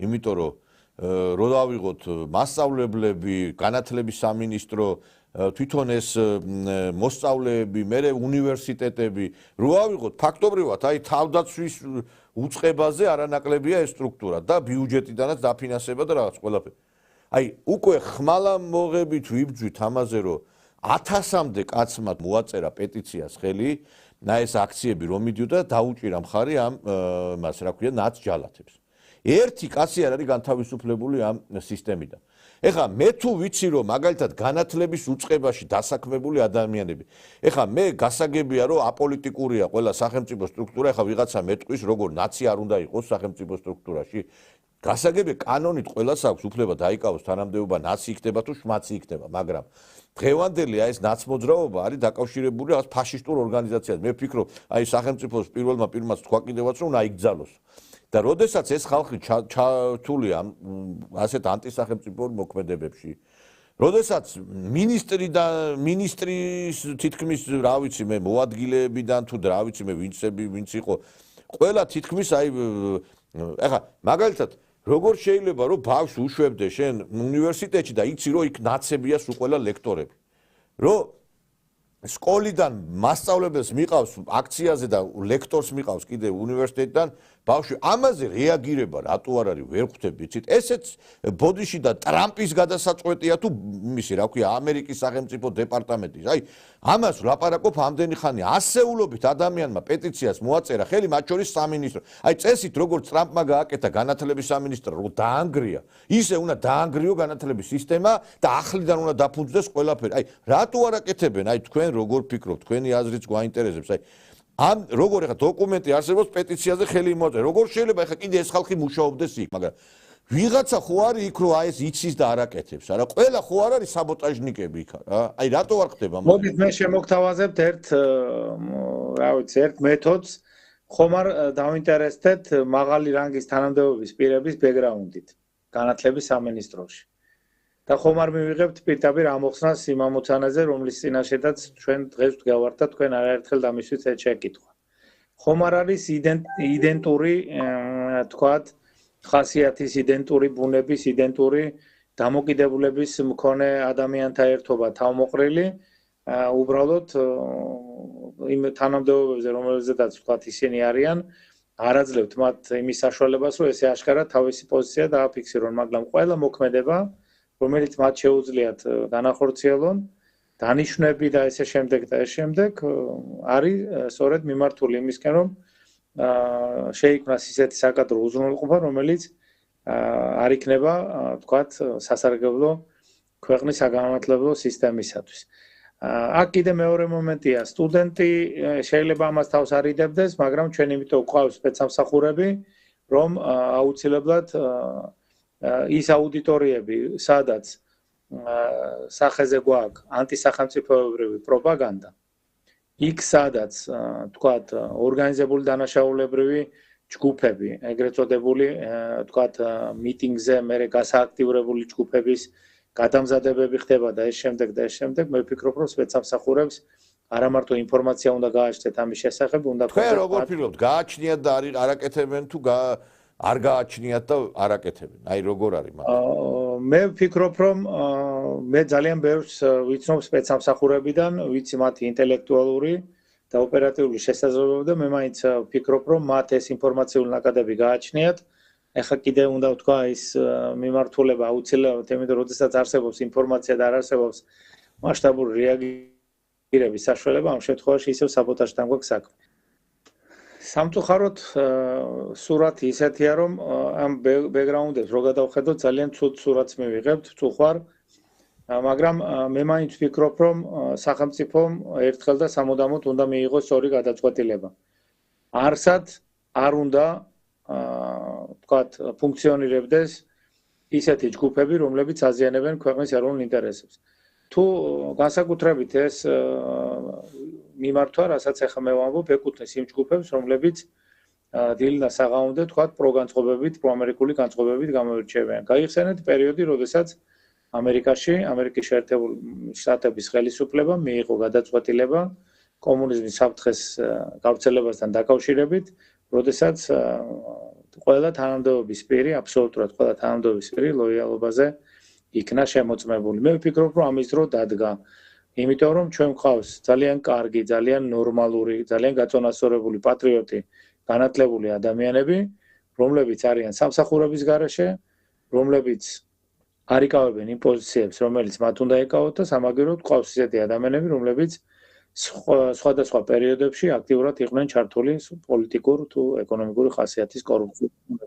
იმიტომ რომ რო დავიღოთ მასწავლებლები, განათლების სამინისტრო, თვითონ ეს მოსწავლეები, მერე უნივერსიტეტები, რო ავიღოთ ფაქტობრივად, აი თავდაცვის უწყებაზე არანაკლებია ეს სტრუქტურა და ბიუჯეტიდანაც დაფინანსება და რაღაც ყველაფერი. აი უკვე ხმალა მოღებით ვიბძვით ამაზე, რომ 1000-მდე კაცმა მოაწერა პეტიციას ხელი, ეს აქციები რომ მიდიოდა დაუჭირა მხარი ამ მას რა ქვია ნაცჯალათებს. ერთი კაცი არ არის განთავისუფლებული ამ სისტემიდან. ეხლა მე თუ ვიცი რომ მაგალითად განათლების უწყებაში დასაქმებული ადამიანები. ეხლა მე გასაგებია რომ აპოლიტიკურია ყველა სახელმწიფო სტრუქტურა, ეხლა ვიღაცა მეტყვის როგორ ნაცი არ უნდა იყოს სახელმწიფო სტრუქტურაში. გასაგებია კანონით ყველას აქვს უფლება დაიკავოს თანამდებობა ნაცი იქნება თუ შმაცი იქნება, მაგრამ დღევანდელი ეს ნაცმოძრაობა არის დაკავშირებული რაღაც ფაშისტურ ორგანიზაციასთან. მე ვფიქრობ, აი სახელმწიფოს პირველმა პირმაც თქვა კიდევაც რომ უნდა იგზალოს. და როდესაც ეს ხალხი ჩართულია ასეთ ანტისახელმწიფო მოქმედებებში, როდესაც მინისტრის თითქმის რა ვიცი მე მოადგილეებიდან თუ რა ვიცი მე ვინც იყო, ყველა თითქმის აი ეხლა მაგალითად როგორ შეიძლება რომ ბავშვს უშვებდე შენ უნივერსიტეტში და იცი რომ იქ ნაცებია სულ ყველა ლექტორები, რომ სკოლიდან მასწავლებელს მიყავს აქციაზე და ლექტორს მიყავს კიდე უნივერსიტეტიდან ბავშვი ამაზე რეაგირება რატო არ არის ვერ ხვდები იცით ესეც ბოდიში და ტრამპის გადასაწყვეტია თუ მისი რა ქვია ამერიკის სახელმწიფო დეპარტამენტის აი ამას ვლაპარაკობ ამდენი ხანი ასეულობით ადამიანმა პეტიციას მოაწერა ხელი მათ შორის სამინისტრო აი წესით როგორც ტრამპმა გააკეთა განათლების სამინისტრო რომ დაანგრია ისე უნდა დაანგრიო განათლების სისტემა და ახლიდან უნდა დაფუძნდეს ყველაფერი აი რატო არ აკეთებენ აი თქვენ როგორ ფიქრობთ თქვენი აზრიც გვაინტერესებს აი ამ როგორ ეხა დოკუმენტი არსებობს პეტიციაზე ხელი მოაწერა როგორ შეიძლება ეხა კიდე ეს ხალხი მუშაობდეს იქ მაგრამ ვიღაცა ხო არის იქ რომ აი ეს იცის და არ აკეთებს არა ყველა ხო არ არის საბოტაჟნიკები იქ რა აი რატო არ ხდება მაგრამ მოდით მე შემოგთავაზებთ ერთ რა ვიცი ერთ მეთოდს ხომ არ დავინტერესდეთ მაღალი რანგის თანამდებობის პირების ბექგრაუნდით განათლების სამინისტროში და ხომ არ მივიღებთ პირდაპირ ამოხსნას იმ ამოცანაზე, რომლის წინაშედაც ჩვენ დღეს ვდგავართ და თქვენ არაერთხელ დამისვით შეკითხვა. ხომ არ არის იდენტური, თქვათ, ხასიათის იდენტური ბუნების, იდენტური დამოკიდებულების მქონე ადამიანთა ერთობა თავმოყრილი, უბრალოდ იმ თანამდებობებზე, რომელზედაც თქვათ ისინი არიან, არაძლევთ მათ იმის საშუალებას, რომ ესე აშკარად თავისი პოზიცია დააფიქსირონ, მაგრამ ყველა მოქმედება რომელიც მათ შეუძლიათ განახორციელონ, დანიშვნები და ესე შემდეგ არის სწორედ მიმართული იმისკენ, რომ შეიქმნას ისეთი საკადრო უზრუნველყოფა, რომელიც არ იქნება, თქვათ, სასარგებლო ქვეყნის საგანმანათლებლო სისტემისათვის. აქ კიდე მეორე მომენტია, სტუდენტი შეიძლება ამას თავს არ იდებდეს, მაგრამ ჩვენ იმიტომ გვყავს სპეცსამსახურები, რომ აუცილებლად ის აუდიტორიები, სადაც სახეზე გვაქვს ანტისახელმწიფოებრივი პროპაგანდა, იქ სადაც, თქვათ, ორგანიზებული დანაშაულებრივი ჯგუფები, ეგრეთ წოდებული, თქვათ, მიტინგზე მერე გასააქტიურებული ჯგუფების გადამზადებები ხდება და ეს შემდეგ, მე ვფიქრობ, რომ სპეცსამსახურებს არა მარტო ინფორმაცია უნდა გააჩნდეთ ამის შესახებ, უნდა თქვენ როგორ ფიქრობთ, გააჩნიათ და არაკეთებენ თუ არ გააჩნიათ და არაკეთებენ? აი როგორ არის მაგ? მე ვფიქრობ, რომ მე ძალიან ბევრს ვიცნობ სპეცსამსახურებიდან, ვიცი მათი ინტელექტუალური და ოპერატიული შესაძლებლობები და მე მაინც ვფიქრობ, რომ მათ ეს ინფორმაციული ნაკადები გააჩნიათ. ეხლა კიდე უნდა ვთქვა ის მიმართულება აუცილებლად, იმიტომ რომ როდესაც არსებობს ინფორმაცია და არ არსებობს მასშტაბური რეაგირების საშუალება, ამ შემთხვევაში ისევ საბოტაჟთან გვაქვს საქმე. სამწუხაროდ სურათი ისეთია, რომ ამ ბექგრაუნდებს რო გადავხედოთ, ძალიან ცუდ სურათს მივიღებთ, წუხვარ, მაგრამ მე მაინც ვფიქრობ, რომ სახელმწიფომ ერთხელ და სამუდამოდ უნდა მიიღოს სწორი გადაწყვეტილება. არსად არ უნდა თქვათ, ფუნქციონირებდეს ისეთი ჯგუფები, რომლებიც აზიანებენ ქვეყნის ეროვნულ ინტერესებს. თუ განსაკუთრებით ეს მიმართვა, რასაც ახლა მე ვამბობ, ეკუთვნის იმ ჯგუფებს, რომლებიც დილით და საღამომდე, თქვათ, პროგანწყობებით, პროამერიკული განწყობებით გამოირჩევიან. გაიხსენეთ პერიოდი, როდესაც ამერიკაში, ამერიკის შეერთებული შტატების ხელისუფლებამ მიიღო გადაწყვეტილება კომუნიზმის საფრთხეს გავრცელებასთან დაკავშირებით, როდესაც ყველა თანამდებობის პირი, აბსოლუტურად ყველა თანამდებობის პირი ლოიალობაზე იქნა შემოწმებული. მე ვფიქრობ, რომ ამის დრო დადგა. იმიტომ რომ ჩვენ გვყავს ძალიან კარგი, ძალიან ნორმალური, ძალიან გაწონასწორებული პატრიოტი, განათლებული ადამიანები, რომლებიც არიან სამსახურების გარეშე, რომლებიც არ იკავებენ იმ პოზიციებს, რომელიც მათ უნდა ეკავოთ და სამაგიეროდ გვყავს ისეთი ადამიანები, რომლებიც სხვადასხვა პერიოდებში აქტიურად იყვნენ ჩართული პოლიტიკურ თუ ეკონომიკური ხასიათის კორუფციაში.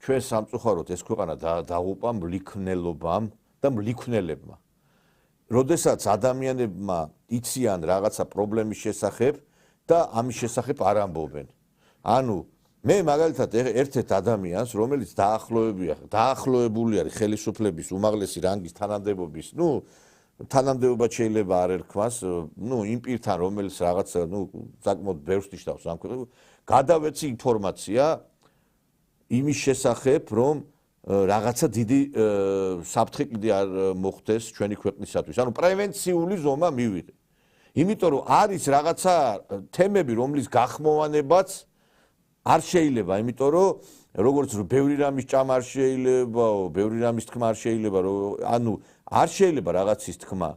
ჩვენ სამწუხაროდ ეს ქვეყანა დაღუპა მლიქნელობამ და მლიქნელებმა. როდესაც ადამიანებმა იციან რაღაცა პრობლემის შესახებ და ამის შესახებ არ ამბობენ. ანუ მე მაგალითად ერთ-ერთ ადამიანს, რომელიც დაახლოებული არის ხელისუფლების უმაღლესი რანგის თანამდებობის, თანამდებობა შეიძლება არ ერქვას, იმ პირთან, რომელიც რაღაც, საკმაოდ ბევრს ნიშნავს ამ ქვეყანაში, გადავეცი ინფორმაცია იმის შესახებ, რომ რაღაცა დიდი საფრთხე კიდე არ მოხდეს ჩვენი ქვეყნისათვის. ანუ პრევენციული ზომა მივიღე. იმიტომ რომ არის რაღაცა თემები, რომლის გახმოვანებაც არ შეიძლება, იმიტომ რომ როგორც ბევრი რამის ჭამა არ შეიძლება, ბევრი რამის თქმა არ შეიძლება, ანუ არ შეიძლება რაღაცის თქმა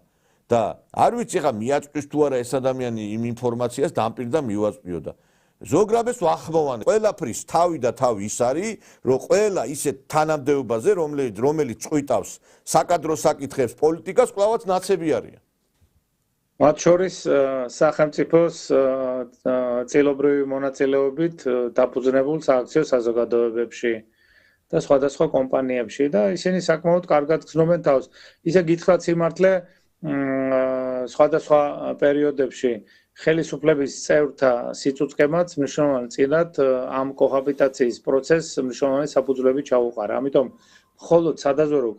და არ ვიცი ხა მიაწვდის თუ არა ეს ადამიანი იმ ინფორმაციას და ამ პირდა მივაწვიოდა. ზოგრაბეს ვახმოვანე. ყველაფრის თავი და თავი ის არის, რომ ყველა ისეთ თანამდებობაზე, რომელიც წყვიტავს საკადრო საკითხებს, პოლიტიკას, კვლავაც ნაცები არიან. მათ შორის სახელმწიფოს წილობრივი მონაწილეობით დაფუძნებულ სააქციო საზოგადოებებში და სხვადასხვა კომპანიებში და ისინი საკმაოდ კარგად გრძნობენ თავს. ისე გითხრათ სიმართლე, სხვადასხვა პერიოდებში ხელისუფლების წევრთა სიცოცხლემაც მნიშვნელოვანი წილად ამ კოჰაბიტაციის პროცესს მნიშვნელოვანი საფუძვლები ჩაუყარა. ამიტომ მხოლოდ სადაზვერო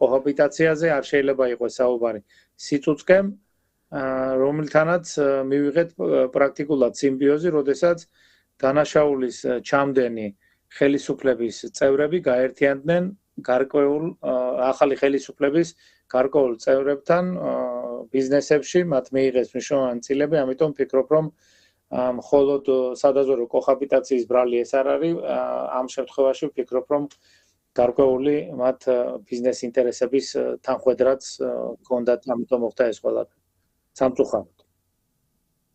კოჰაბიტაციაზე არ შეიძლება იყოს საუბარი. სიცოცხლემ, რომელთანაც მივიღეთ პრაქტიკულად სიმბიოზი, როდესაც დანაშაულის ჩამდენი ხელისუფლების წევრები გაერთიანდნენ ახალი ხელისუფლების გარკვეულ წევრებთან ბიზნესებში, მათ მიიღეს მნიშვნელოვანი წილები, ამიტომ ვფიქრობ, რომ მხოლოდ სადაზვერო კოჰაბიტაციის ბრალი ეს არ არის, ამ შემთხვევაში ვფიქრობ, რომ გარკვეული მათ ბიზნეს ინტერესების თანხვედრაც ჰქონდათ, ამიტომ მოხდა ეს ყველაფერი. სამწუხაროდ.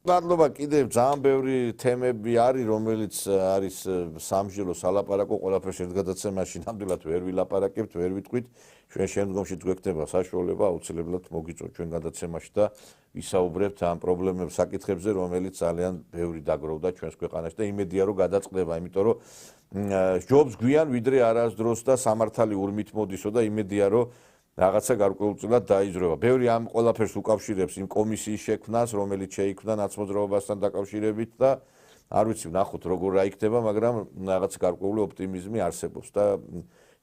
მადლობა, კიდევ ძალიან ბევრი თემები არის, რომელიც არის სამჯერო სალაპარაკო, ყველაფერს ერთ გადაცემაში ნამდვილად ვერ ვილაპარაკებთ, ვერ ვიტყვით. ჩვენ შემდგომშიც გვექნება საშუალება აუცილებლად მოგიწვევთ ჩვენ გადაცემაში და ვისაუბრებთ ამ პრობლემებს, საკითხებზე, რომელიც ძალიან ბევრი დაგროვდა ჩვენს ქვეყანაში და იმედია რომ გადაწყდება, იმიტომ რომ ჯობს გვიან ვიდრე არასდროს და სამართალი ურმით მოდისო და იმედია რომ რაღაცა გარკვეულწილად დაიძრება. ბევრი ამ ყველაფერს უკავშირებს იმ კომისიის შექმნას, რომელიც შეიქმნა ნაცმოძრაობასთან დაკავშირებით და არ ვიცი, ვნახოთ როგორ რა იქნება, მაგრამ რაღაც გარკვეული ოპტიმიზმი არსებობს და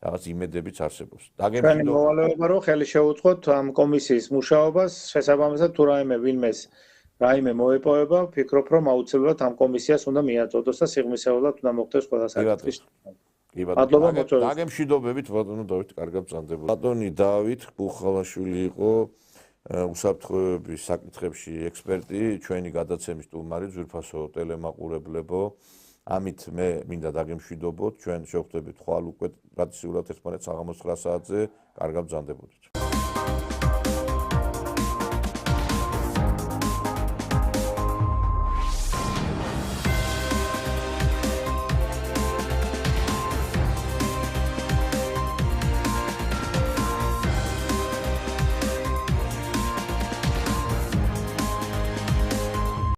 რაღაც იმედებიც არსებობს. ჩვენი მოვალეობა რომ ხელი შეუწყოთ ამ კომისიის მუშაობას, შესაბამისად თუ რაიმე მოეპოვება, ვფიქრობ რომ აუცილებლად ამ კომისიას უნდა მიაწოდოს და სიღრმისეულად უნდა მოხდეს ყველა საკითხის. მადლობა მოწვევით. დაგემშვიდობებით ბატონო დავით, კარგად ბრძანდებოდი. ბატონი დავით ბუხალაშვილი იყო უსაფრთხოების საკითხებში ექსპერტი, ჩვენი გადაცემის სტუმარი, ძვირფასო ტელემაყურებლებო. ამით მე მინდა დაგემშვიდობოთ, ჩვენ შევხვდებით ხვალ უკვე ტრადიციულად ერთმანეთს საღამოს 9 საათზე, კარგად ბრძანდებოდით.